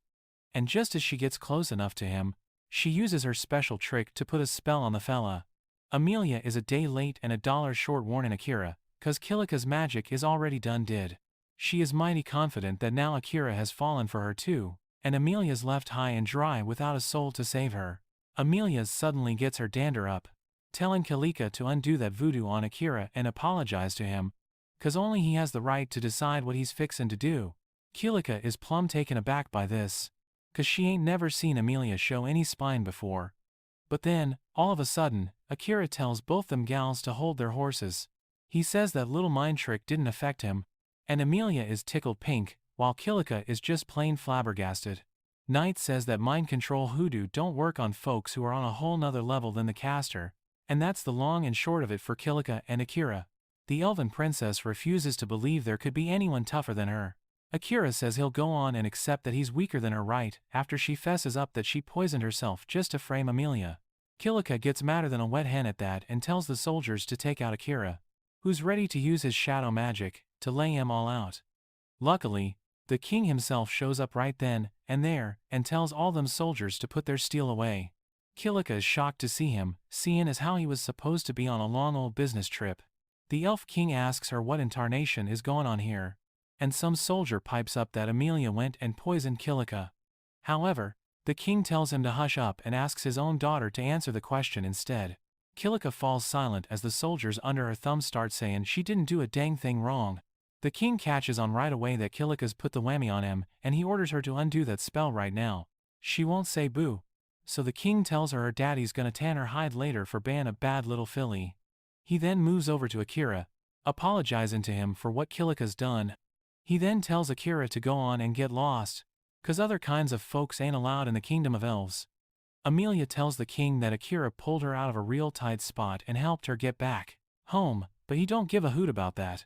And just as she gets close enough to him, she uses her special trick to put a spell on the fella. Amelia is a day late and $1 short warning Akira, cause Kilika's magic is already done did. She is mighty confident that now Akira has fallen for her too, and Amelia's left high and dry without a soul to save her. Amelia suddenly gets her dander up, telling Kilika to undo that voodoo on Akira and apologize to him, cause only he has the right to decide what he's fixin' to do. Kilika is plumb taken aback by this, cause she ain't never seen Amelia show any spine before. But then, all of a sudden, Akira tells both them gals to hold their horses. He says that little mind trick didn't affect him, and Amelia is tickled pink, while Kilika is just plain flabbergasted. Knight says that mind control hoodoo don't work on folks who are on a whole nother level than the caster, and that's the long and short of it for Kilika and Akira. The elven princess refuses to believe there could be anyone tougher than her. Akira says he'll go on and accept that he's weaker than her right after she fesses up that she poisoned herself just to frame Amelia. Kilika gets madder than a wet hen at that and tells the soldiers to take out Akira, who's ready to use his shadow magic to lay him all out. Luckily, the king himself shows up right then and there and tells all them soldiers to put their steel away. Kilika is shocked to see him, seeing as how he was supposed to be on a long old business trip. The Elf King asks her what in tarnation is going on here, and some soldier pipes up that Amelia went and poisoned Kilika. However, the king tells him to hush up and asks his own daughter to answer the question instead. Kilika falls silent as the soldiers under her thumb start saying she didn't do a dang thing wrong. The king catches on right away that Kilika's put the whammy on him, and he orders her to undo that spell right now. She won't say boo. So the king tells her daddy's gonna tan her hide later for being a bad little filly. He then moves over to Akira, apologizing to him for what Kilika's done. He then tells Akira to go on and get lost, 'cause other kinds of folks ain't allowed in the kingdom of elves. Amelia tells the king that Akira pulled her out of a real tight spot and helped her get back home, but he don't give a hoot about that.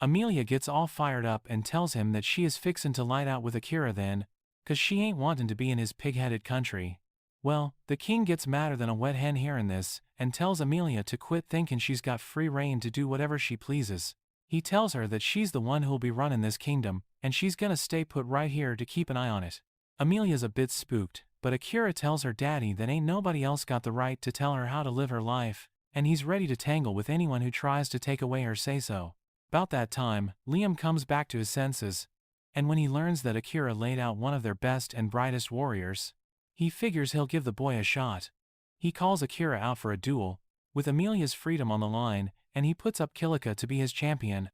Amelia gets all fired up and tells him that she is fixin' to light out with Akira then, 'cause she ain't wantin' to be in his pig-headed country. Well, the king gets madder than a wet hen hearing this, and tells Amelia to quit thinking she's got free reign to do whatever she pleases. He tells her that she's the one who'll be running this kingdom, and she's gonna stay put right here to keep an eye on it. Amelia's a bit spooked, but Akira tells her daddy that ain't nobody else got the right to tell her how to live her life, and he's ready to tangle with anyone who tries to take away her say-so. About that time, Liam comes back to his senses, and when he learns that Akira laid out one of their best and brightest warriors, he figures he'll give the boy a shot. He calls Akira out for a duel, with Amelia's freedom on the line, and he puts up Kilika to be his champion.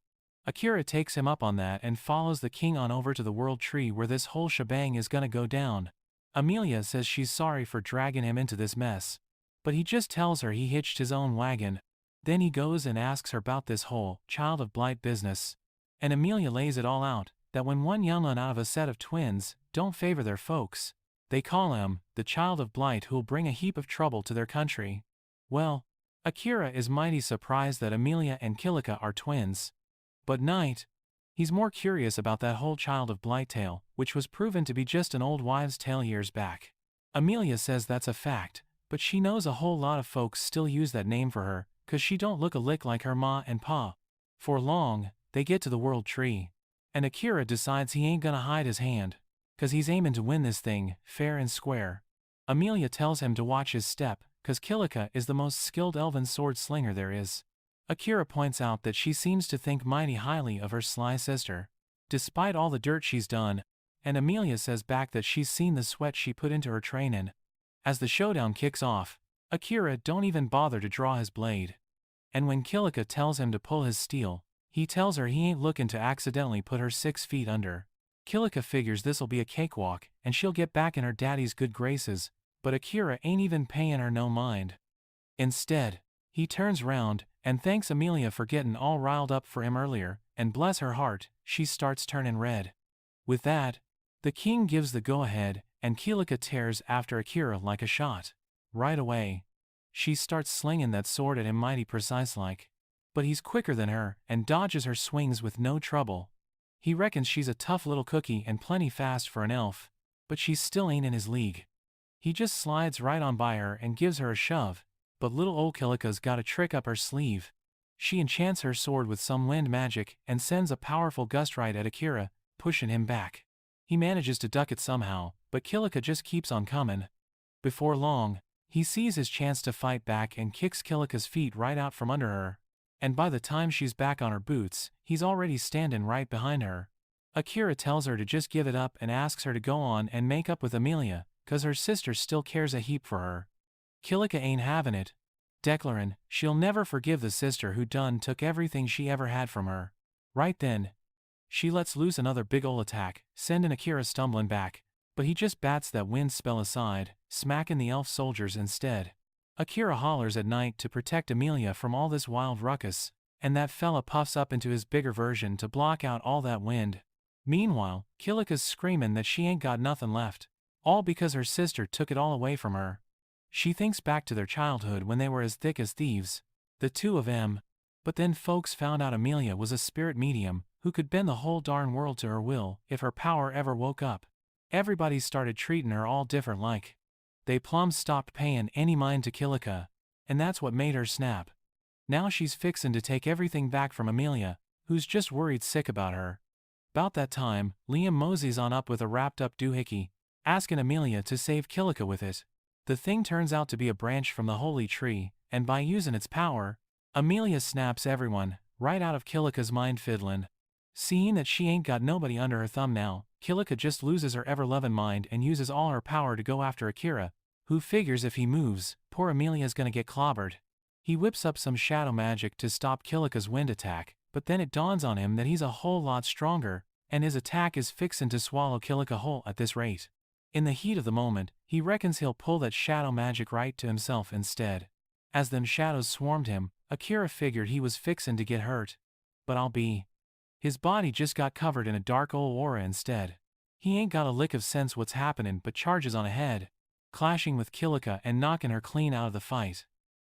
Akira takes him up on that and follows the king on over to the world tree where this whole shebang is gonna go down. Amelia says she's sorry for dragging him into this mess, but he just tells her he hitched his own wagon. Then he goes and asks her about this whole child of blight business, and Amelia lays it all out, that when one young one out of a set of twins don't favor their folks, they call him the child of blight who'll bring a heap of trouble to their country. Well, Akira is mighty surprised that Amelia and Kilika are twins. But he's more curious about that whole child of blight tale, which was proven to be just an old wives' tale years back. Amelia says that's a fact, but she knows a whole lot of folks still use that name for her, 'cause she don't look a lick like her ma and pa. For long, they get to the world tree, and Akira decides he ain't gonna hide his hand, 'cause he's aiming to win this thing, fair and square. Amelia tells him to watch his step, 'cause Kilika is the most skilled elven sword slinger there is. Akira points out that she seems to think mighty highly of her sly sister, despite all the dirt she's done, and Amelia says back that she's seen the sweat she put into her training. As the showdown kicks off, Akira don't even bother to draw his blade. And when Kilika tells him to pull his steel, he tells her he ain't looking to accidentally put her 6 feet under. Kilika figures this'll be a cakewalk, and she'll get back in her daddy's good graces, but Akira ain't even paying her no mind. Instead, he turns round and thanks Amelia for getting all riled up for him earlier, and bless her heart, she starts turning red. With that, the king gives the go-ahead, and Kilika tears after Akira like a shot. Right away, she starts slinging that sword at him mighty precise-like. But he's quicker than her and dodges her swings with no trouble. He reckons she's a tough little cookie and plenty fast for an elf, but she still ain't in his league. He just slides right on by her and gives her a shove, but little old Kilika's got a trick up her sleeve. She enchants her sword with some wind magic and sends a powerful gust right at Akira, pushing him back. He manages to duck it somehow, but Kilika just keeps on coming. Before long, he sees his chance to fight back and kicks Kilika's feet right out from under her. And by the time she's back on her boots, he's already standing right behind her. Akira tells her to just give it up and asks her to go on and make up with Amelia, 'cause her sister still cares a heap for her. Kilika ain't having it, declaring she'll never forgive the sister who done took everything she ever had from her. Right then, she lets loose another big ol' attack, sending Akira stumbling back, but he just bats that wind spell aside, smacking the elf soldiers instead. Akira hollers at night to protect Amelia from all this wild ruckus, and that fella puffs up into his bigger version to block out all that wind. Meanwhile, Kilika's screaming that she ain't got nothing left, all because her sister took it all away from her. She thinks back to their childhood when they were as thick as thieves, the two of them, but then folks found out Amelia was a spirit medium who could bend the whole darn world to her will if her power ever woke up. Everybody started treating her all different like. They plumb stopped paying any mind to Kilika, and that's what made her snap. Now she's fixin' to take everything back from Amelia, who's just worried sick about her. About that time, Liam moseys on up with a wrapped up doohickey, asking Amelia to save Kilika with it. The thing turns out to be a branch from the holy tree, and by using its power, Amelia snaps everyone right out of Kilika's mind fiddlin'. Seeing that she ain't got nobody under her thumb now, Kilika just loses her ever-loving mind and uses all her power to go after Akira, who figures if he moves, poor Amelia's gonna get clobbered. He whips up some shadow magic to stop Kilika's wind attack, but then it dawns on him that he's a whole lot stronger, and his attack is fixin' to swallow Kilika whole at this rate. In the heat of the moment, he reckons he'll pull that shadow magic right to himself instead. As them shadows swarmed him, Akira figured he was fixin' to get hurt. But his body just got covered in a dark ol' aura instead. He ain't got a lick of sense what's happenin' but charges on ahead, clashing with Kilika and knocking her clean out of the fight.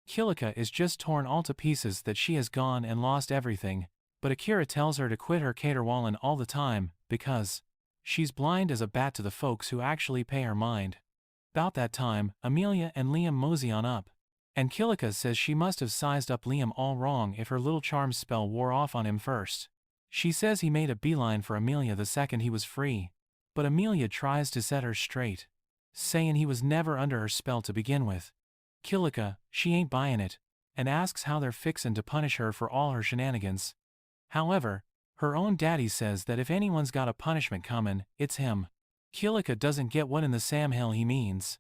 Kilika is just torn all to pieces that she has gone and lost everything, but Akira tells her to quit her caterwauling all the time, because she's blind as a bat to the folks who actually pay her mind. About that time, Amelia and Liam mosey on up, and Kilika says she must have sized up Liam all wrong if her little charm spell wore off on him first. She says he made a beeline for Amelia the second he was free, but Amelia tries to set her straight, saying he was never under her spell to begin with. Kilika, she ain't buying it, and asks how they're fixin' to punish her for all her shenanigans. However, her own daddy says that if anyone's got a punishment comin', it's him. Kilika doesn't get what in the Sam Hill he means.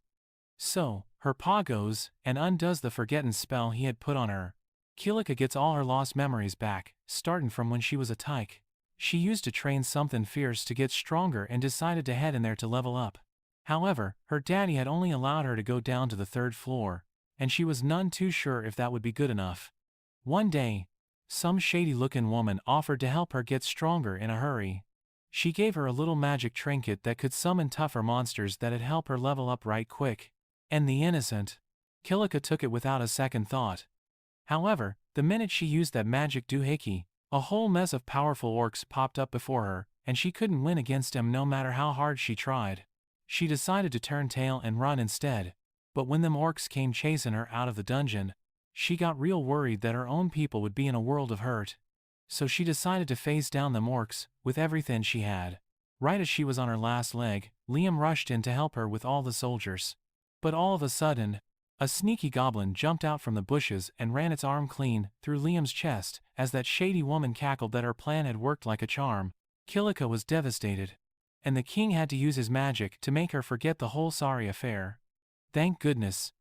So, her pa goes and undoes the forgettin' spell he had put on her. Kilika gets all her lost memories back, startin' from when she was a tyke. She used to train something fierce to get stronger and decided to head in there to level up. However, her daddy had only allowed her to go down to the 3rd floor, and she was none too sure if that would be good enough. One day, some shady-looking woman offered to help her get stronger in a hurry. She gave her a little magic trinket that could summon tougher monsters that'd help her level up right quick. And the innocent Kilika took it without a second thought. However, the minute she used that magic doohickey, a whole mess of powerful orcs popped up before her, and she couldn't win against them no matter how hard she tried. She decided to turn tail and run instead. But when them orcs came chasing her out of the dungeon, she got real worried that her own people would be in a world of hurt. So she decided to face down them orcs with everything she had. Right as she was on her last leg, Liam rushed in to help her with all the soldiers. But all of a sudden, a sneaky goblin jumped out from the bushes and ran its arm clean through Liam's chest. As that shady woman cackled that her plan had worked like a charm, Kilika was devastated, and the king had to use his magic to make her forget the whole sorry affair. Thank goodness,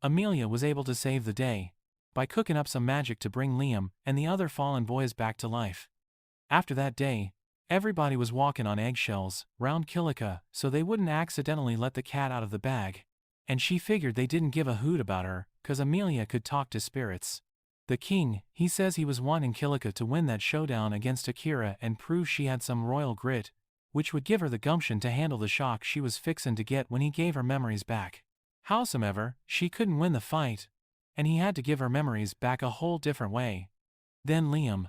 Amelia was able to save the day by cooking up some magic to bring Liam and the other fallen boys back to life. After that day, everybody was walking on eggshells round Kilika so they wouldn't accidentally let the cat out of the bag. And she figured they didn't give a hoot about her, 'cause Amelia could talk to spirits. The king, he says he was wanting Kilika to win that showdown against Akira and prove she had some royal grit, which would give her the gumption to handle the shock she was fixin' to get when he gave her memories back. Howsomever, she couldn't win the fight, and he had to give her memories back a whole different way. Then Liam,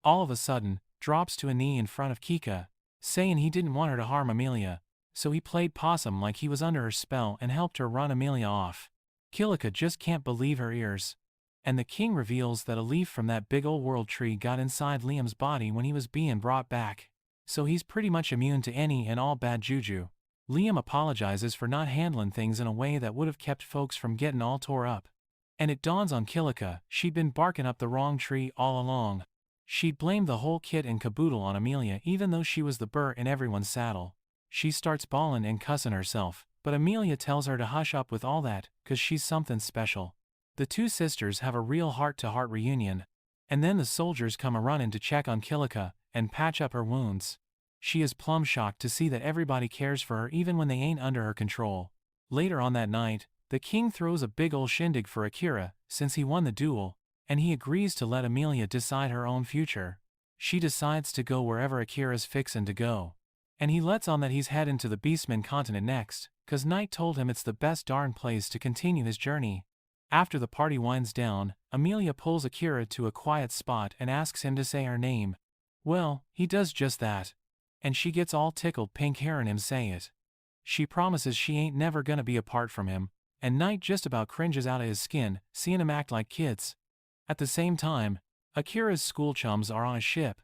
all of a sudden, drops to a knee in front of Kika, saying he didn't want her to harm Amelia, so he played possum like he was under her spell and helped her run Amelia off. Kilika just can't believe her ears. And the king reveals that a leaf from that big old world tree got inside Liam's body when he was being brought back, so he's pretty much immune to any and all bad juju. Liam apologizes for not handling things in a way that would have kept folks from getting all tore up. And it dawns on Kilika she'd been barking up the wrong tree all along. She'd blamed the whole kit and caboodle on Amelia even though she was the burr in everyone's saddle. She starts bawling and cussing herself, but Amelia tells her to hush up with all that, 'cause she's something special. The two sisters have a real heart-to-heart reunion, and then the soldiers come a-running to check on Kilika and patch up her wounds. She is plumb shocked to see that everybody cares for her even when they ain't under her control. Later on that night, the king throws a big ol' shindig for Akira since he won the duel, and he agrees to let Amelia decide her own future. She decides to go wherever Akira's fixin' to go. And he lets on that he's headin' to the Beastman continent next, 'cause Knight told him it's the best darn place to continue his journey. After the party winds down, Amelia pulls Akira to a quiet spot and asks him to say her name. Well, he does just that. And she gets all tickled pink hearing him say it. She promises she ain't never gonna be apart from him, and Knight just about cringes out of his skin, seeing him act like kids. At the same time, Akira's school chums are on a ship.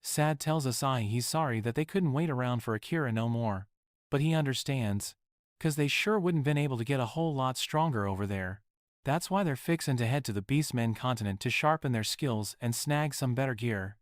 Sad tells Asahi he's sorry that they couldn't wait around for Akira no more. But he understands. 'cause they sure wouldn't been able to get a whole lot stronger over there. That's why they're fixin' to head to the Beastmen continent to sharpen their skills and snag some better gear.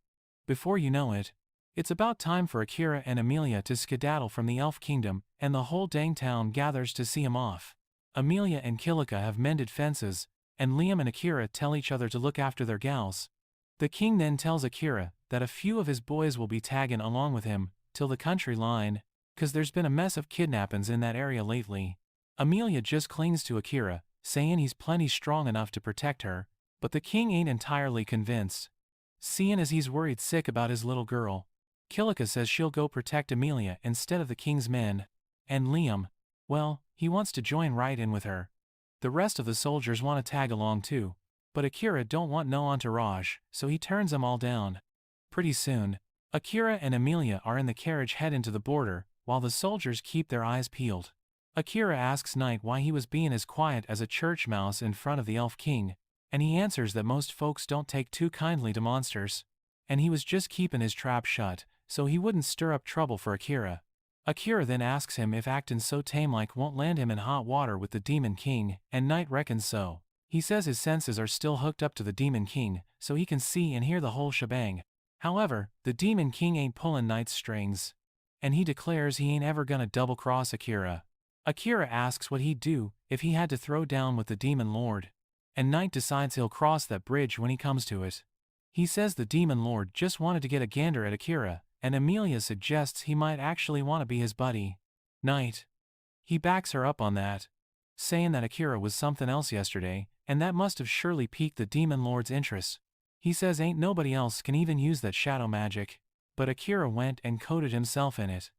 Before you know it, it's about time for Akira and Amelia to skedaddle from the Elf Kingdom, and the whole dang town gathers to see 'em off. Amelia and Kilika have mended fences, and Liam and Akira tell each other to look after their gals. The king then tells Akira that a few of his boys will be taggin' along with him till the country line, 'cause there's been a mess of kidnappin's in that area lately. Amelia just clings to Akira, sayin' he's plenty strong enough to protect her, but the king ain't entirely convinced, seein' as he's worried sick about his little girl. Kilika says she'll go protect Amelia instead of the king's men, and Liam, well, he wants to join right in with her. The rest of the soldiers want to tag along too, but Akira don't want no entourage, so he turns them all down. Pretty soon, Akira and Amelia are in the carriage heading to the border, while the soldiers keep their eyes peeled. Akira asks Knight why he was being as quiet as a church mouse in front of the Elf King, and he answers that most folks don't take too kindly to monsters, and he was just keeping his trap shut, so he wouldn't stir up trouble for Akira. Akira then asks him if actin' so tame-like won't land him in hot water with the Demon King, and Knight reckons so. He says his senses are still hooked up to the Demon King, so he can see and hear the whole shebang. However, the Demon King ain't pulling Knight's strings, and he declares he ain't ever gonna double-cross Akira. Akira asks what he'd do if he had to throw down with the Demon Lord, and Knight decides he'll cross that bridge when he comes to it. He says the Demon Lord just wanted to get a gander at Akira, and Amelia suggests he might actually want to be his buddy. Knight, he backs her up on that, saying that Akira was something else yesterday, and that must have surely piqued the Demon Lord's interest. He says ain't nobody else can even use that shadow magic, but Akira went and coated himself in it.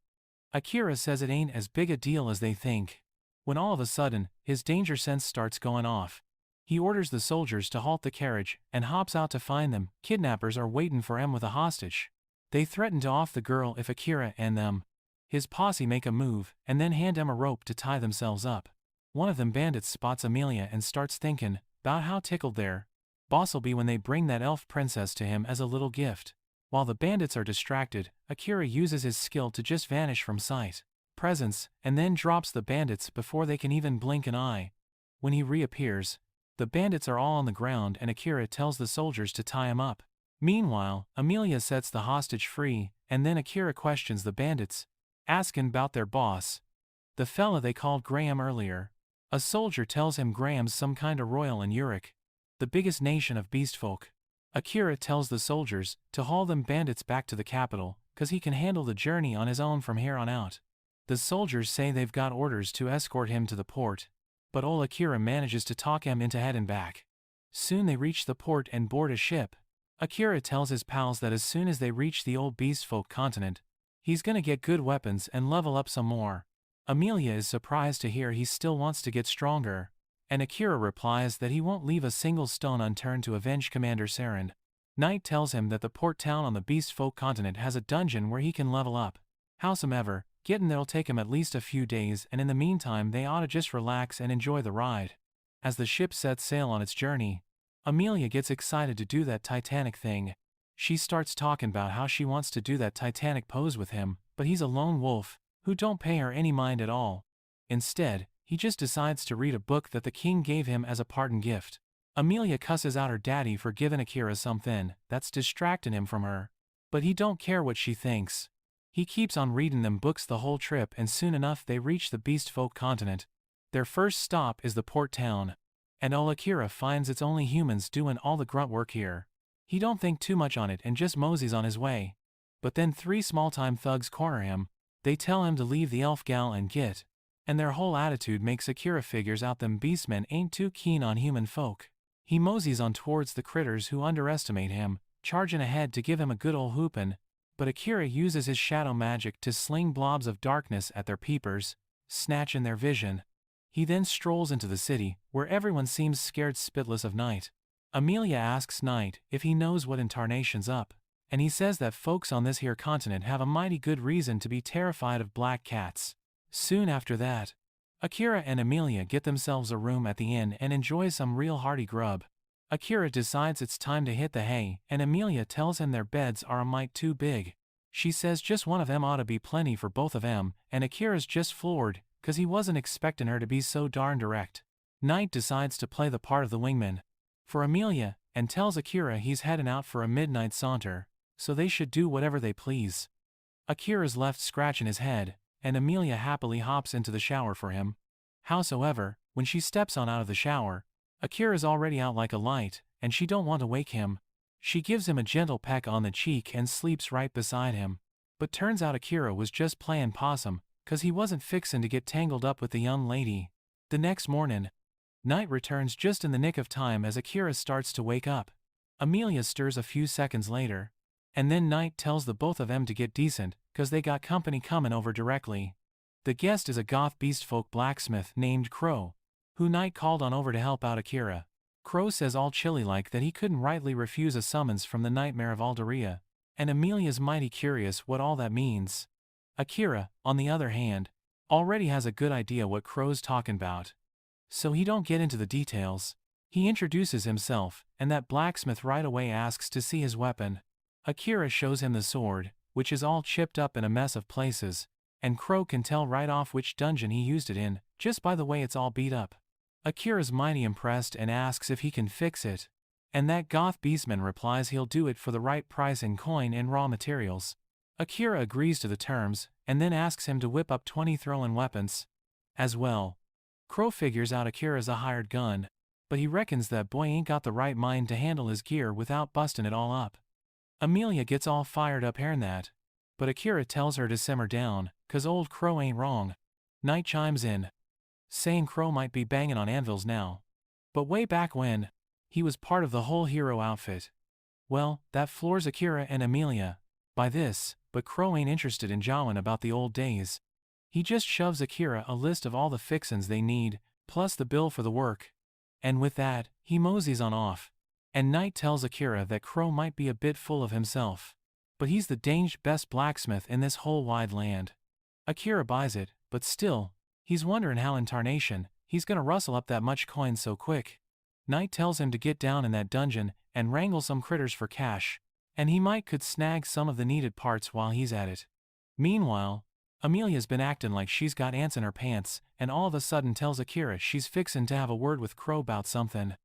Akira says it ain't as big a deal as they think, when all of a sudden, his danger sense starts going off. He orders the soldiers to halt the carriage, and hops out to find them. Kidnappers are waiting for him with a hostage. They threaten to off the girl if Akira and his posse make a move, and then hand him a rope to tie themselves up. One of them bandits spots Amelia and starts thinking about how tickled their boss'll be when they bring that elf princess to him as a little gift. While the bandits are distracted, Akira uses his skill to just vanish from sight, presence, and then drops the bandits before they can even blink an eye. When he reappears, the bandits are all on the ground and Akira tells the soldiers to tie him up. Meanwhile, Amelia sets the hostage free, and then Akira questions the bandits, asking about their boss, the fella they called Graham earlier. A soldier tells him Graham's some kinda royal in Uruk, the biggest nation of beastfolk. Akira tells the soldiers to haul them bandits back to the capital, 'cause he can handle the journey on his own from here on out. The soldiers say they've got orders to escort him to the port, but old Akira manages to talk him into heading back. Soon they reach the port and board a ship. Akira tells his pals that as soon as they reach the old beastfolk continent, he's gonna get good weapons and level up some more. Amelia is surprised to hear he still wants to get stronger, and Akira replies that he won't leave a single stone unturned to avenge Commander Saren. Knight tells him that the port town on the beastfolk continent has a dungeon where he can level up. Howsomever, getting there'll take him at least a few days, and in the meantime they ought to just relax and enjoy the ride. As the ship sets sail on its journey, Amelia gets excited to do that Titanic thing. She starts talking about how she wants to do that Titanic pose with him, but he's a lone wolf, who don't pay her any mind at all. Instead, he just decides to read a book that the king gave him as a parting gift. Amelia cusses out her daddy for giving Akira something that's distracting him from her, but he don't care what she thinks. He keeps on reading them books the whole trip, and soon enough they reach the beastfolk continent. Their first stop is the port town, and old Akira finds it's only humans doing all the grunt work here. He don't think too much on it and just moseys on his way. But then 3 small-time thugs corner him. They tell him to leave the elf gal and get, and their whole attitude makes Akira figures out them beastmen ain't too keen on human folk. He moseys on towards the critters who underestimate him, charging ahead to give him a good ol' whoopin', but Akira uses his shadow magic to sling blobs of darkness at their peepers, snatching their vision. He then strolls into the city, where everyone seems scared spitless of Knight. Amelia asks Knight if he knows what intarnation's up, and he says that folks on this here continent have a mighty good reason to be terrified of black cats. Soon after that, Akira and Amelia get themselves a room at the inn and enjoy some real hearty grub. Akira decides it's time to hit the hay, and Amelia tells him their beds are a mite too big. She says just one of them ought to be plenty for both of them, and Akira's just floored. cause he wasn't expecting her to be so darn direct. Knight decides to play the part of the wingman for Amelia, and tells Akira he's heading out for a midnight saunter, so they should do whatever they please. Akira's left scratching his head, and Amelia happily hops into the shower for him. Howsoever, when she steps on out of the shower, Akira's already out like a light, and she don't want to wake him. She gives him a gentle peck on the cheek and sleeps right beside him. But turns out Akira was just playing possum, cause he wasn't fixin' to get tangled up with the young lady. The next morning, Knight returns just in the nick of time as Akira starts to wake up. Amelia stirs a few seconds later, and then Knight tells the both of them to get decent, cause they got company coming over directly. The guest is a goth beastfolk blacksmith named Crow, who Knight called on over to help out Akira. Crow says all chilly-like that he couldn't rightly refuse a summons from the nightmare of Alderia, and Amelia's mighty curious what all that means. Akira, on the other hand, already has a good idea what Crow's talking about, so he don't get into the details. He introduces himself, and that blacksmith right away asks to see his weapon. Akira shows him the sword, which is all chipped up in a mess of places, and Crow can tell right off which dungeon he used it in, just by the way it's all beat up. Akira's mighty impressed and asks if he can fix it, and that goth beastman replies he'll do it for the right price in coin and raw materials. Akira agrees to the terms, and then asks him to whip up 20 throwing weapons as well. Crow figures out Akira's a hired gun, but he reckons that boy ain't got the right mind to handle his gear without busting it all up. Amelia gets all fired up hearing that, but Akira tells her to simmer down, cause old Crow ain't wrong. Knight chimes in, saying Crow might be banging on anvils now, but way back when, he was part of the whole hero outfit. Well, that floors Akira and Amelia by this, but Crow ain't interested in jawing about the old days. He just shoves Akira a list of all the fixins they need, plus the bill for the work. And with that, he moseys on off. And Knight tells Akira that Crow might be a bit full of himself, but he's the danged best blacksmith in this whole wide land. Akira buys it, but still, he's wondering how in tarnation he's gonna rustle up that much coin so quick. Knight tells him to get down in that dungeon and wrangle some critters for cash, and he might could snag some of the needed parts while he's at it. Meanwhile, Amelia's been acting like she's got ants in her pants, and all of a sudden tells Akira she's fixin' to have a word with Crow about something.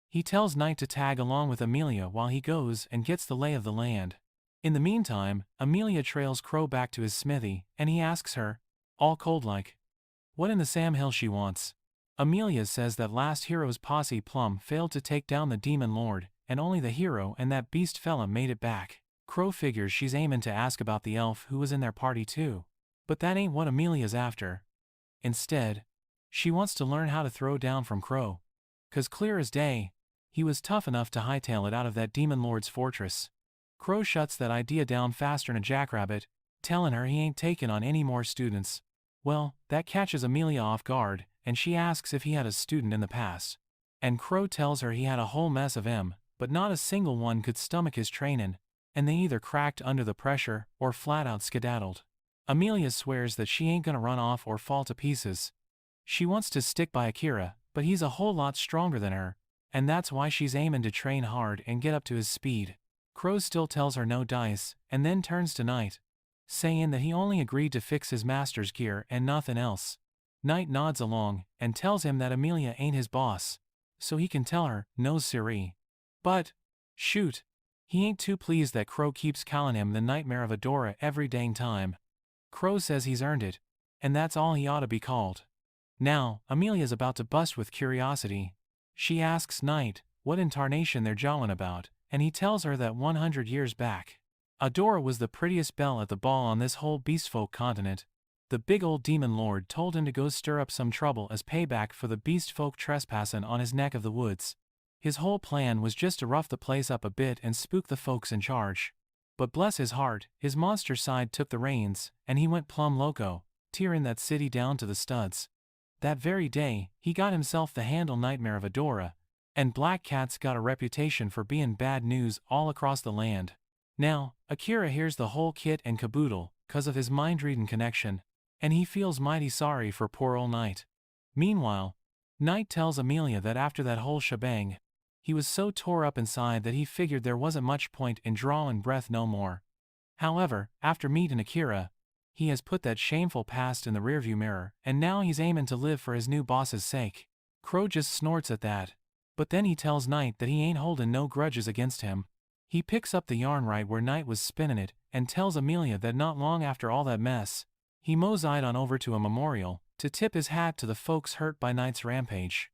He tells Knight to tag along with Amelia while he goes and gets the lay of the land. In the meantime, Amelia trails Crow back to his smithy, and he asks her, all cold-like, what in the Sam Hill she wants. Amelia says that last hero's posse plumb failed to take down the demon lord, and only the hero and that beast fella made it back. Crow figures she's aimin' to ask about the elf who was in their party too. But that ain't what Amelia's after. Instead, she wants to learn how to throw down from Crow. Cause clear as day, he was tough enough to hightail it out of that demon lord's fortress. Crow shuts that idea down faster'n a jackrabbit, telling her he ain't taking on any more students. Well, that catches Amelia off guard, and she asks if he had a student in the past. And Crow tells her he had a whole mess of 'em, but not a single one could stomach his trainin', and they either cracked under the pressure or flat out skedaddled. Amelia swears that she ain't gonna run off or fall to pieces. She wants to stick by Akira, but he's a whole lot stronger than her, and that's why she's aimin' to train hard and get up to his speed. Crow still tells her no dice, and then turns to Knight, saying that he only agreed to fix his master's gear and nothing else. Knight nods along, and tells him that Amelia ain't his boss, so he can tell her, no siree. But, shoot, he ain't too pleased that Crow keeps calling him the nightmare of Adora every dang time. Crow says he's earned it, and that's all he ought to be called. Now, Amelia's about to bust with curiosity. She asks Knight what in tarnation they're jawing about, and he tells her that 100 years back, Adora was the prettiest belle at the ball on this whole beastfolk continent. The big old demon lord told him to go stir up some trouble as payback for the beastfolk trespassing on his neck of the woods. His whole plan was just to rough the place up a bit and spook the folks in charge. But bless his heart, his monster side took the reins, and he went plumb loco, tearing that city down to the studs. That very day, he got himself the handle nightmare of Adora, and Black Cat's got a reputation for being bad news all across the land. Now, Akira hears the whole kit and caboodle, 'cause of his mind-reading connection, and he feels mighty sorry for poor old Knight. Meanwhile, Knight tells Amelia that after that whole shebang, he was so tore up inside that he figured there wasn't much point in drawing breath no more. However, after meeting Akira, He has put that shameful past in the rearview mirror, and now he's aiming to live for his new boss's sake. Crow just snorts at that. But then he tells Knight that he ain't holding no grudges against him. He picks up the yarn right where Knight was spinning it, and tells Amelia that not long after all that mess, he moseyed on over to a memorial, to tip his hat to the folks hurt by Knight's rampage.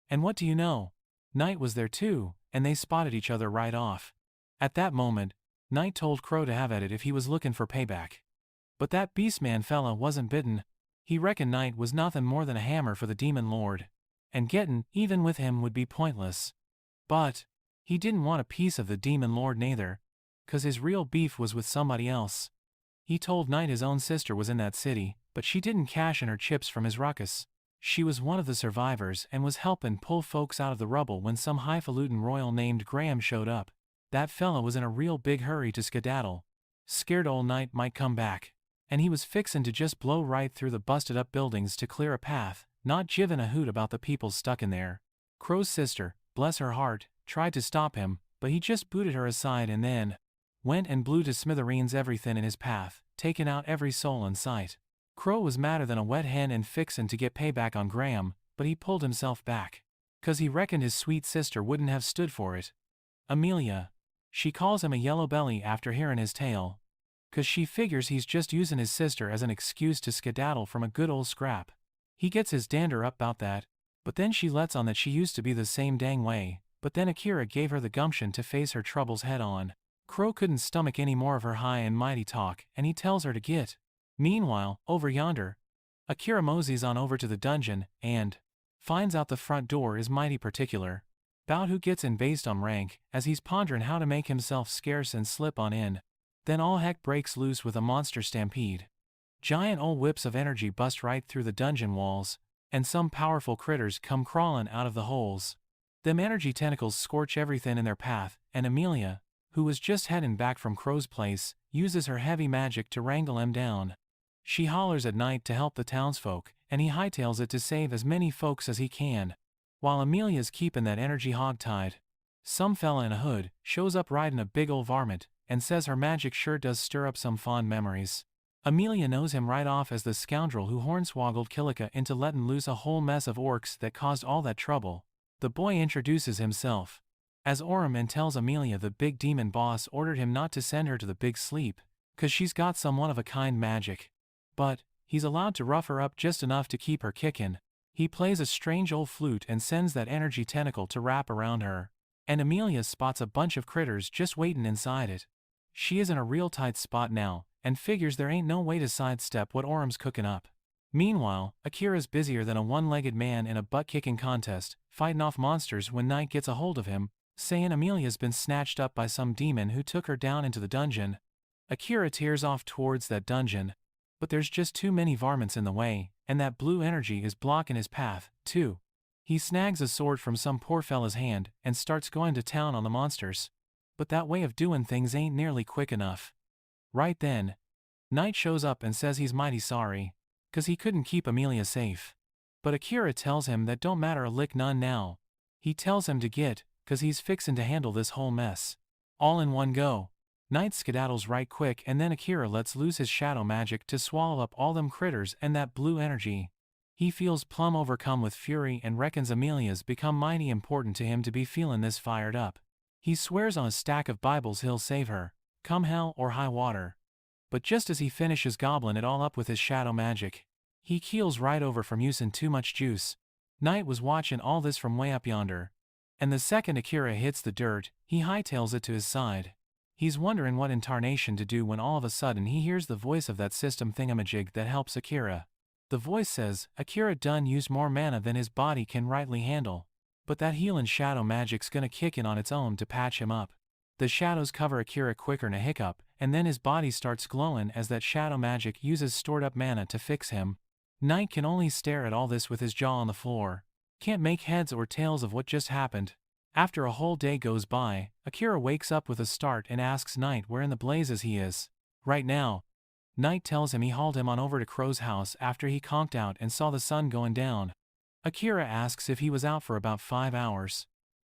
And what do you know? Knight was there too, and they spotted each other right off. At that moment, Knight told Crow to have at it if he was looking for payback. But that beastman fella wasn't bitten. He reckoned Knight was nothing more than a hammer for the demon lord, and getting even with him would be pointless. But he didn't want a piece of the demon lord neither, 'cause his real beef was with somebody else. He told Knight his own sister was in that city, but she didn't cash in her chips from his ruckus. She was one of the survivors and was helping pull folks out of the rubble when some highfalutin royal named Graham showed up. That fella was in a real big hurry to skedaddle. Scared old Knight might come back. And he was fixin' to just blow right through the busted-up buildings to clear a path, not givin' a hoot about the people stuck in there. Crow's sister, bless her heart, tried to stop him, but he just booted her aside and then went and blew to smithereens everything in his path, taking out every soul in sight. Crow was madder than a wet hen and fixin' to get payback on Graham, but he pulled himself back. 'Cause he reckoned his sweet sister wouldn't have stood for it. Amelia. She calls him a yellow belly after hearing his tale. 'Cause she figures he's just using his sister as an excuse to skedaddle from a good old scrap. He gets his dander up about that, but then she lets on that she used to be the same dang way, but then Akira gave her the gumption to face her troubles head on. Crow couldn't stomach any more of her high and mighty talk, and he tells her to get. Meanwhile, over yonder, Akira moseys on over to the dungeon, and finds out the front door is mighty particular 'bout who gets in based on rank, as he's pondering how to make himself scarce and slip on in. Then all heck breaks loose with a monster stampede. Giant old whips of energy bust right through the dungeon walls, and some powerful critters come crawling out of the holes. Them energy tentacles scorch everything in their path, and Amelia, who was just heading back from Crow's place, uses her heavy magic to wrangle him down. She hollers at Knight to help the townsfolk, and he hightails it to save as many folks as he can. While Amelia's keeping that energy hog-tied, some fella in a hood shows up riding a big ol' varmint, and says her magic sure does stir up some fond memories. Amelia knows him right off as the scoundrel who hornswoggled Kilika into letting loose a whole mess of orcs that caused all that trouble. The boy introduces himself as Orm and tells Amelia the big demon boss ordered him not to send her to the big sleep, 'cause she's got some one-of-a-kind magic. But he's allowed to rough her up just enough to keep her kicking. He plays a strange old flute and sends that energy tentacle to wrap around her, and Amelia spots a bunch of critters just waiting inside it. She is in a real tight spot now, and figures there ain't no way to sidestep what Orm's cooking up. Meanwhile, Akira's busier than a one-legged man in a butt-kicking contest, fighting off monsters when Knight gets a hold of him, saying Amelia's been snatched up by some demon who took her down into the dungeon. Akira tears off towards that dungeon, but there's just too many varmints in the way, and that blue energy is blocking his path, too. He snags a sword from some poor fella's hand and starts going to town on the monsters. But that way of doing things ain't nearly quick enough. Right then, Knight shows up and says he's mighty sorry, 'cause he couldn't keep Amelia safe. But Akira tells him that don't matter a lick none now. He tells him to get, 'cause he's fixin' to handle this whole mess all in one go. Knight skedaddles right quick, and then Akira lets loose his shadow magic to swallow up all them critters and that blue energy. He feels plumb overcome with fury and reckons Amelia's become mighty important to him to be feelin' this fired up. He swears on a stack of Bibles he'll save her, come hell or high water. But just as he finishes gobbling it all up with his shadow magic, he keels right over from using too much juice. Knight was watching all this from way up yonder, and the second Akira hits the dirt, he hightails it to his side. He's wondering what in tarnation to do when all of a sudden he hears the voice of that system thingamajig that helps Akira. The voice says, Akira done used more mana than his body can rightly handle, but that healin' shadow magic's gonna kick in on its own to patch him up. The shadows cover Akira quicker'n a hiccup, and then his body starts glowing as that shadow magic uses stored up mana to fix him. Knight can only stare at all this with his jaw on the floor. Can't make heads or tails of what just happened. After a whole day goes by, Akira wakes up with a start and asks Knight where in the blazes he is. Right now. Knight tells him he hauled him on over to Crow's house after he conked out and saw the sun going down. Akira asks if he was out for about 5 hours.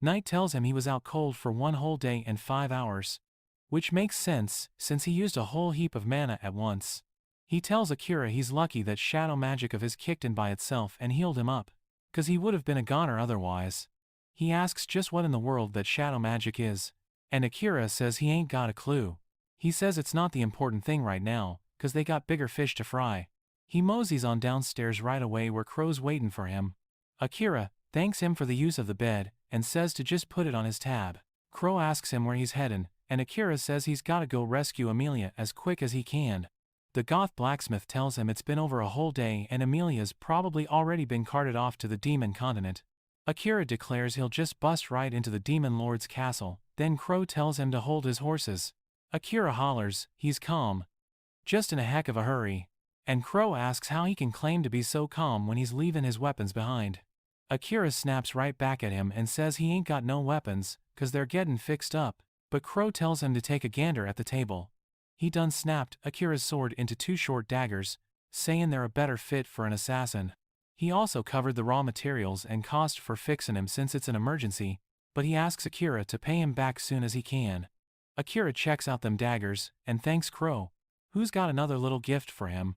Knight tells him he was out cold for 1 whole day and 5 hours. Which makes sense, since he used a whole heap of mana at once. He tells Akira he's lucky that shadow magic of his kicked in by itself and healed him up, 'cause he would have been a goner otherwise. He asks just what in the world that shadow magic is, and Akira says he ain't got a clue. He says it's not the important thing right now, 'cause they got bigger fish to fry. He moseys on downstairs right away where Crow's waiting for him. Akira thanks him for the use of the bed and says to just put it on his tab. Crow asks him where he's heading, and Akira says he's gotta go rescue Amelia as quick as he can. The goth blacksmith tells him it's been over a whole day and Amelia's probably already been carted off to the demon continent. Akira declares he'll just bust right into the demon lord's castle, then Crow tells him to hold his horses. Akira hollers, he's calm. Just in a heck of a hurry. And Crow asks how he can claim to be so calm when he's leaving his weapons behind. Akira snaps right back at him and says he ain't got no weapons, 'cause they're getting fixed up, but Crow tells him to take a gander at the table. He done snapped Akira's sword into 2 short daggers, saying they're a better fit for an assassin. He also covered the raw materials and cost for fixing him since it's an emergency, but he asks Akira to pay him back soon as he can. Akira checks out them daggers, and thanks Crow, who's got another little gift for him.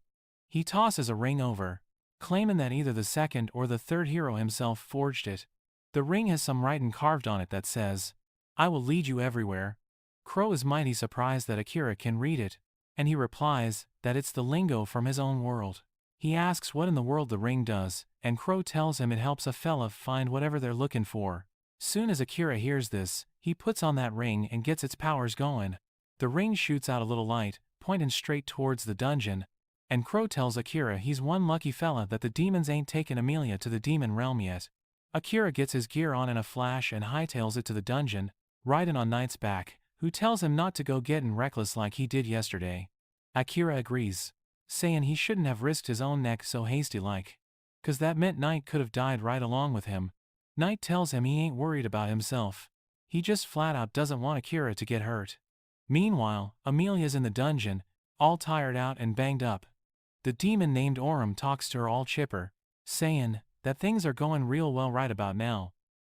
He tosses a ring over, claiming that either the second or the third hero himself forged it. The ring has some writing carved on it that says, "I will lead you everywhere." Crow is mighty surprised that Akira can read it, and he replies that it's the lingo from his own world. He asks what in the world the ring does, and Crow tells him it helps a fella find whatever they're looking for. Soon as Akira hears this, he puts on that ring and gets its powers going. The ring shoots out a little light, pointing straight towards the dungeon, and Crow tells Akira he's one lucky fella that the demons ain't taken Amelia to the demon realm yet. Akira gets his gear on in a flash and hightails it to the dungeon, riding on Knight's back, who tells him not to go getting reckless like he did yesterday. Akira agrees, saying he shouldn't have risked his own neck so hasty-like, 'cause that meant Knight could have died right along with him. Knight tells him he ain't worried about himself. He just flat out doesn't want Akira to get hurt. Meanwhile, Amelia's in the dungeon, all tired out and banged up. The demon named Orem talks to her all chipper, saying that things are going real well right about now.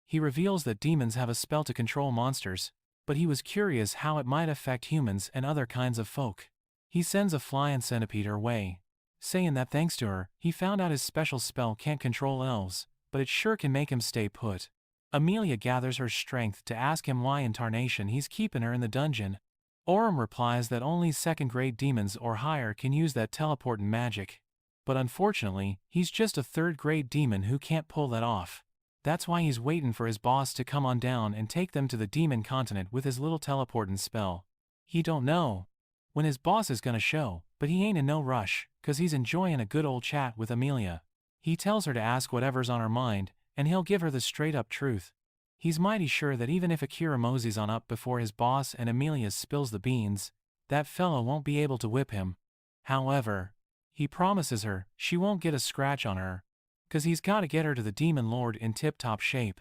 He reveals that demons have a spell to control monsters, but he was curious how it might affect humans and other kinds of folk. He sends a flying centipede her way, saying that thanks to her, he found out his special spell can't control elves, but it sure can make him stay put. Amelia gathers her strength to ask him why in tarnation he's keeping her in the dungeon. Orem replies that only second-grade demons or higher can use that teleporting magic. But unfortunately, he's just a third-grade demon who can't pull that off. That's why he's waiting for his boss to come on down and take them to the demon continent with his little teleporting spell. He don't know when his boss is gonna show, but he ain't in no rush, 'cause he's enjoying a good old chat with Amelia. He tells her to ask whatever's on her mind, and he'll give her the straight-up truth. He's mighty sure that even if Akira moseys on up before his boss and Amelia spills the beans, that fella won't be able to whip him. However, he promises her she won't get a scratch on her, 'cause he's gotta get her to the demon lord in tip-top shape.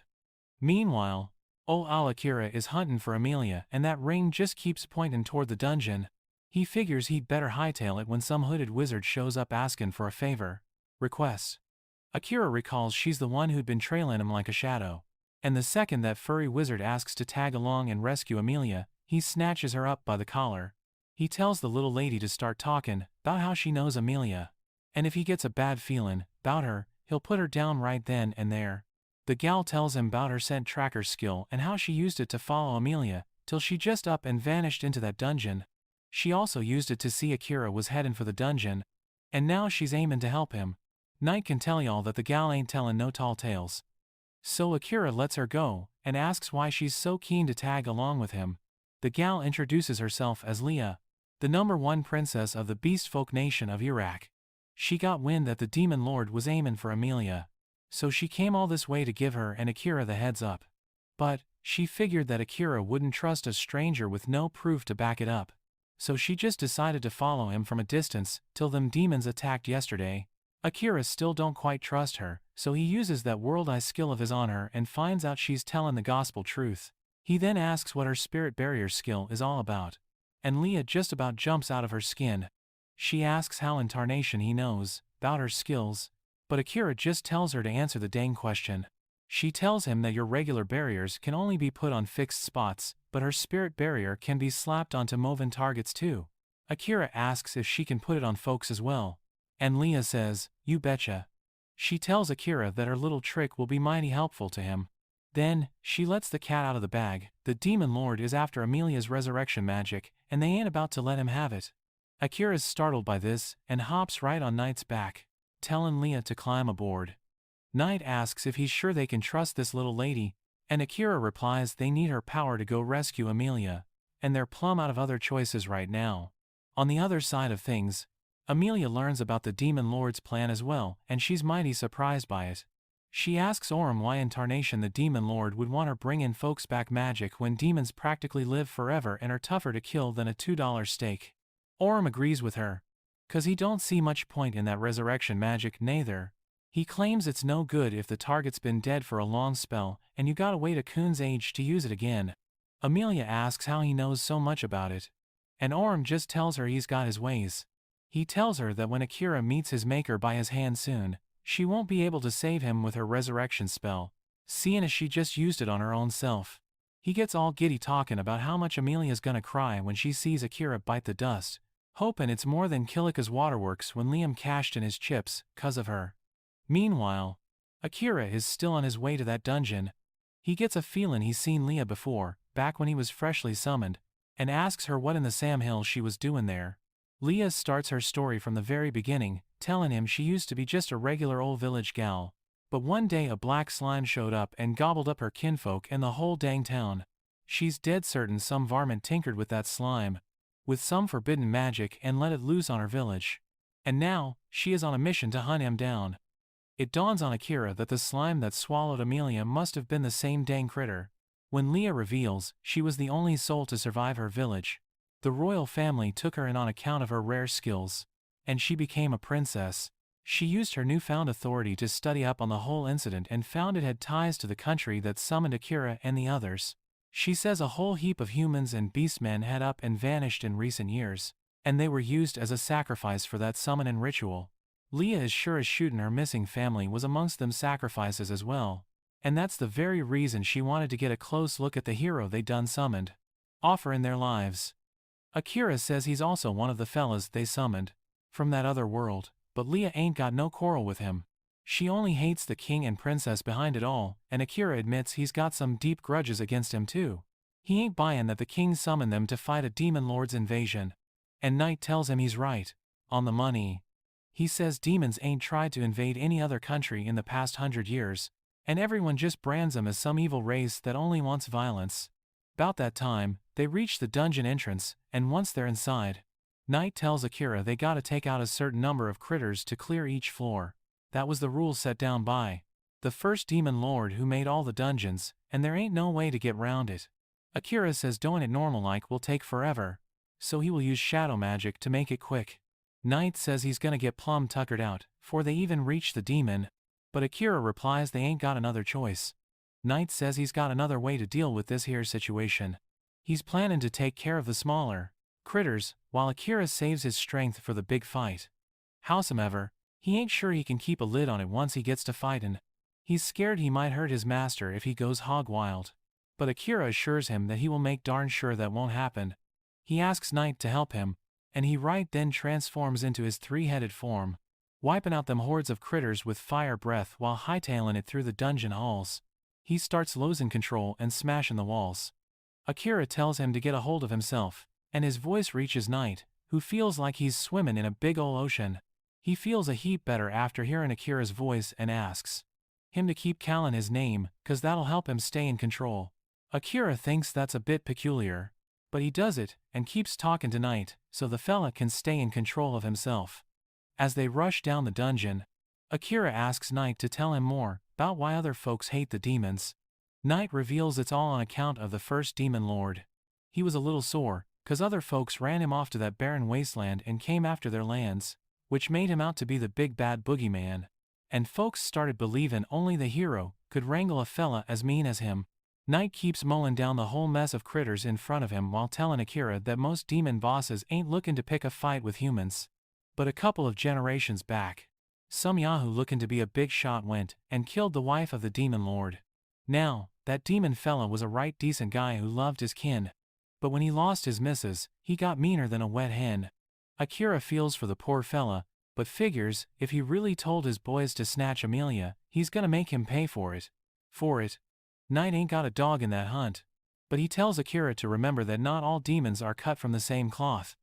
Meanwhile, Akira is hunting for Amelia and that ring just keeps pointing toward the dungeon. He figures he'd better hightail it when some hooded wizard shows up asking for a favor. Request. Akira recalls she's the one who'd been trailing him like a shadow. And the second that furry wizard asks to tag along and rescue Amelia, he snatches her up by the collar. He tells the little lady to start talking about how she knows Amelia, and if he gets a bad feeling about her, he'll put her down right then and there. The gal tells him about her scent tracker skill and how she used it to follow Amelia, till she just up and vanished into that dungeon. She also used it to see Akira was heading for the dungeon, and now she's aiming to help him. Knight can tell y'all that the gal ain't telling no tall tales. So Akira lets her go, and asks why she's so keen to tag along with him. The gal introduces herself as Leah, the #1 princess of the beastfolk nation of Iraq. She got wind that the demon lord was aiming for Amelia, so she came all this way to give her and Akira the heads up. But she figured that Akira wouldn't trust a stranger with no proof to back it up, so she just decided to follow him from a distance till them demons attacked yesterday. Akira still don't quite trust her, so he uses that world eye skill of his on her and finds out she's telling the gospel truth. He then asks what her spirit barrier skill is all about, and Leah just about jumps out of her skin. She asks how in tarnation he knows about her skills, but Akira just tells her to answer the dang question. She tells him that your regular barriers can only be put on fixed spots, but her spirit barrier can be slapped onto moving targets too. Akira asks if she can put it on folks as well. And Leah says, "You betcha." She tells Akira that her little trick will be mighty helpful to him. Then, she lets the cat out of the bag. The demon lord is after Amelia's resurrection magic, and they ain't about to let him have it. Akira's startled by this, and hops right on Knight's back, telling Leah to climb aboard. Knight asks if he's sure they can trust this little lady, and Akira replies they need her power to go rescue Amelia, and they're plumb out of other choices right now. On the other side of things, Amelia learns about the demon lord's plan as well, and she's mighty surprised by it. She asks Orm why in tarnation the demon lord would want her bring in folks back magic when demons practically live forever and are tougher to kill than a $2 steak. Orm agrees with her, 'cause he don't see much point in that resurrection magic neither. He claims it's no good if the target's been dead for a long spell, and you gotta wait a coon's age to use it again. Amelia asks how he knows so much about it, and Orm just tells her he's got his ways. He tells her that when Akira meets his maker by his hand soon, she won't be able to save him with her resurrection spell, seeing as she just used it on her own self. He gets all giddy talking about how much Amelia's gonna cry when she sees Akira bite the dust, hoping it's more than Kilika's waterworks when Liam cashed in his chips, 'cause of her. Meanwhile, Akira is still on his way to that dungeon. He gets a feeling he's seen Leah before, back when he was freshly summoned, and asks her what in the Sam Hill she was doing there. Leah starts her story from the very beginning, telling him she used to be just a regular old village gal. But one day a black slime showed up and gobbled up her kinfolk and the whole dang town. She's dead certain some varmint tinkered with that slime, with some forbidden magic, and let it loose on her village. And now, she is on a mission to hunt him down. It dawns on Akira that the slime that swallowed Amelia must have been the same dang critter. When Leah reveals she was the only soul to survive her village, the royal family took her in on account of her rare skills, and she became a princess. She used her newfound authority to study up on the whole incident and found it had ties to the country that summoned Akira and the others. She says a whole heap of humans and beastmen had up and vanished in recent years, and they were used as a sacrifice for that summoning ritual. Leah is sure as shooting her missing family was amongst them sacrifices as well, and that's the very reason she wanted to get a close look at the hero they done summoned, offering their lives. Akira says he's also one of the fellas they summoned, from that other world, but Leah ain't got no quarrel with him. She only hates the king and princess behind it all, and Akira admits he's got some deep grudges against him too. He ain't buying that the king summoned them to fight a demon lord's invasion. And Knight tells him he's right, on the money. He says demons ain't tried to invade any other country in the past 100 years, and everyone just brands them as some evil race that only wants violence. About that time, they reach the dungeon entrance, and once they're inside, Knight tells Akira they gotta take out a certain number of critters to clear each floor. That was the rule set down by the first demon lord who made all the dungeons, and there ain't no way to get round it. Akira says doing it normal-like will take forever, so he will use shadow magic to make it quick. Knight says he's gonna get plumb tuckered out, before they even reach the demon, but Akira replies they ain't got another choice. Knight says he's got another way to deal with this here situation. He's planning to take care of the smaller critters, while Akira saves his strength for the big fight. Howsomever, he ain't sure he can keep a lid on it once he gets to fightin'. He's scared he might hurt his master if he goes hog wild, but Akira assures him that he will make darn sure that won't happen. He asks Knight to help him, and he right then transforms into his three-headed form, wiping out them hordes of critters with fire breath while hightailing it through the dungeon halls. He starts losing control and smashing the walls. Akira tells him to get a hold of himself, and his voice reaches Knight, who feels like he's swimming in a big ol' ocean. He feels a heap better after hearing Akira's voice and asks him to keep calling his name, 'cause that'll help him stay in control. Akira thinks that's a bit peculiar, but he does it, and keeps talking to Knight, so the fella can stay in control of himself. As they rush down the dungeon, Akira asks Knight to tell him more about why other folks hate the demons. Knight reveals it's all on account of the first demon lord. He was a little sore, 'cause other folks ran him off to that barren wasteland and came after their lands, which made him out to be the big bad boogeyman. And folks started believing only the hero could wrangle a fella as mean as him. Knight keeps mowing down the whole mess of critters in front of him while telling Akira that most demon bosses ain't looking to pick a fight with humans. But a couple of generations back, some yahoo looking to be a big shot went and killed the wife of the demon lord. Now, that demon fella was a right decent guy who loved his kin. But when he lost his missus, he got meaner than a wet hen. Akira feels for the poor fella, but figures, if he really told his boys to snatch Amelia, he's gonna make him pay for it. Knight ain't got a dog in that hunt. But he tells Akira to remember that not all demons are cut from the same cloth.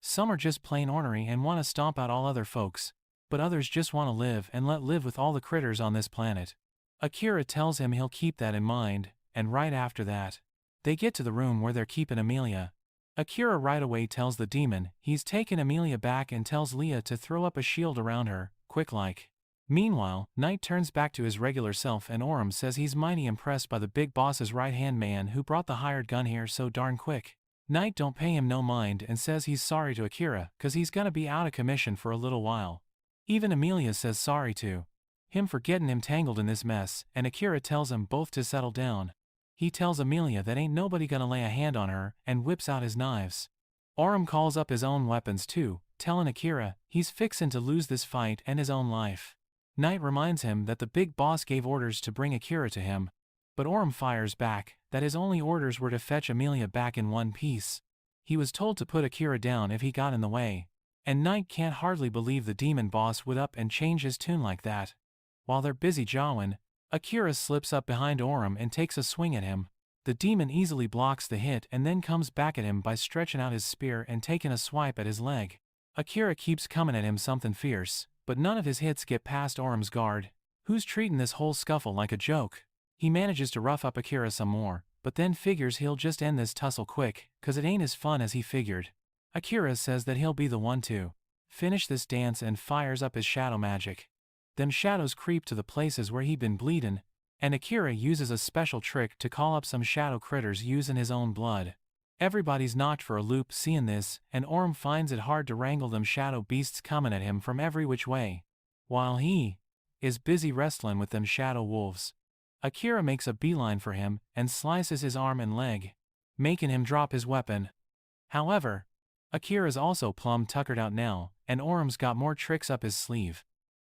Some are just plain ornery and want to stomp out all other folks, but others just want to live and let live with all the critters on this planet. Akira tells him he'll keep that in mind, and right after that, they get to the room where they're keeping Amelia. Akira right away tells the demon he's taken Amelia back and tells Leah to throw up a shield around her, quick like. Meanwhile, Knight turns back to his regular self and Orim says he's mighty impressed by the big boss's right-hand man who brought the hired gun here so darn quick. Knight don't pay him no mind and says he's sorry to Akira cause he's gonna be out of commission for a little while. Even Amelia says sorry to him for getting him tangled in this mess, and Akira tells them both to settle down. He tells Amelia that ain't nobody gonna lay a hand on her and whips out his knives. Orim calls up his own weapons too, telling Akira he's fixin' to lose this fight and his own life. Knight reminds him that the big boss gave orders to bring Akira to him, but Orim fires back that his only orders were to fetch Amelia back in one piece. He was told to put Akira down if he got in the way, and Knight can't hardly believe the demon boss would up and change his tune like that. While they're busy jawing, Akira slips up behind Orim and takes a swing at him. The demon easily blocks the hit and then comes back at him by stretching out his spear and taking a swipe at his leg. Akira keeps coming at him something fierce, but none of his hits get past Orim's guard, who's treating this whole scuffle like a joke. He manages to rough up Akira some more, but then figures he'll just end this tussle quick, cause it ain't as fun as he figured. Akira says that he'll be the one to finish this dance and fires up his shadow magic. Them shadows creep to the places where he'd been bleeding, and Akira uses a special trick to call up some shadow critters using his own blood. Everybody's knocked for a loop seeing this, and Orim finds it hard to wrangle them shadow beasts coming at him from every which way, while he is busy wrestling with them shadow wolves. Akira makes a beeline for him and slices his arm and leg, making him drop his weapon. However, Akira's also plumb tuckered out now, and Orim's got more tricks up his sleeve.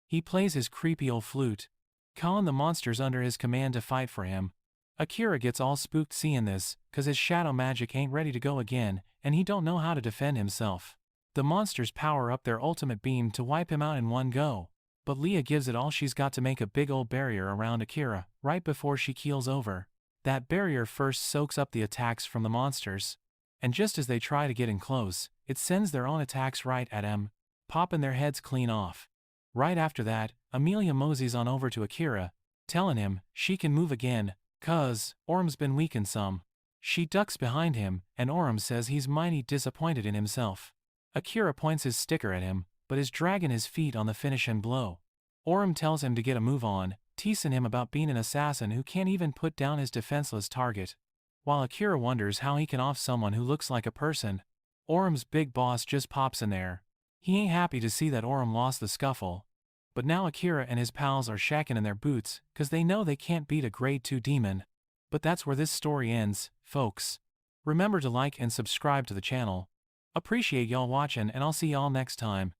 He plays his creepy old flute, calling the monsters under his command to fight for him. Akira gets all spooked seeing this, cause his shadow magic ain't ready to go again, and he don't know how to defend himself. The monsters power up their ultimate beam to wipe him out in one go, but Leah gives it all she's got to make a big old barrier around Akira, right before she keels over. That barrier first soaks up the attacks from the monsters, and just as they try to get in close, it sends their own attacks right at him, popping their heads clean off. Right after that, Amelia moseys on over to Akira, telling him she can move again, cause Orim's been weakened some. She ducks behind him, and Orim says he's mighty disappointed in himself. Akira points his sticker at him, but is dragging his feet on the finishing blow. Orim tells him to get a move on, teasing him about being an assassin who can't even put down his defenseless target. While Akira wonders how he can off someone who looks like a person, Orim's big boss just pops in there. He ain't happy to see that Orim lost the scuffle, but now Akira and his pals are shacking in their boots, cause they know they can't beat a grade 2 demon. But that's where this story ends, folks. Remember to like and subscribe to the channel. Appreciate y'all watching and I'll see y'all next time.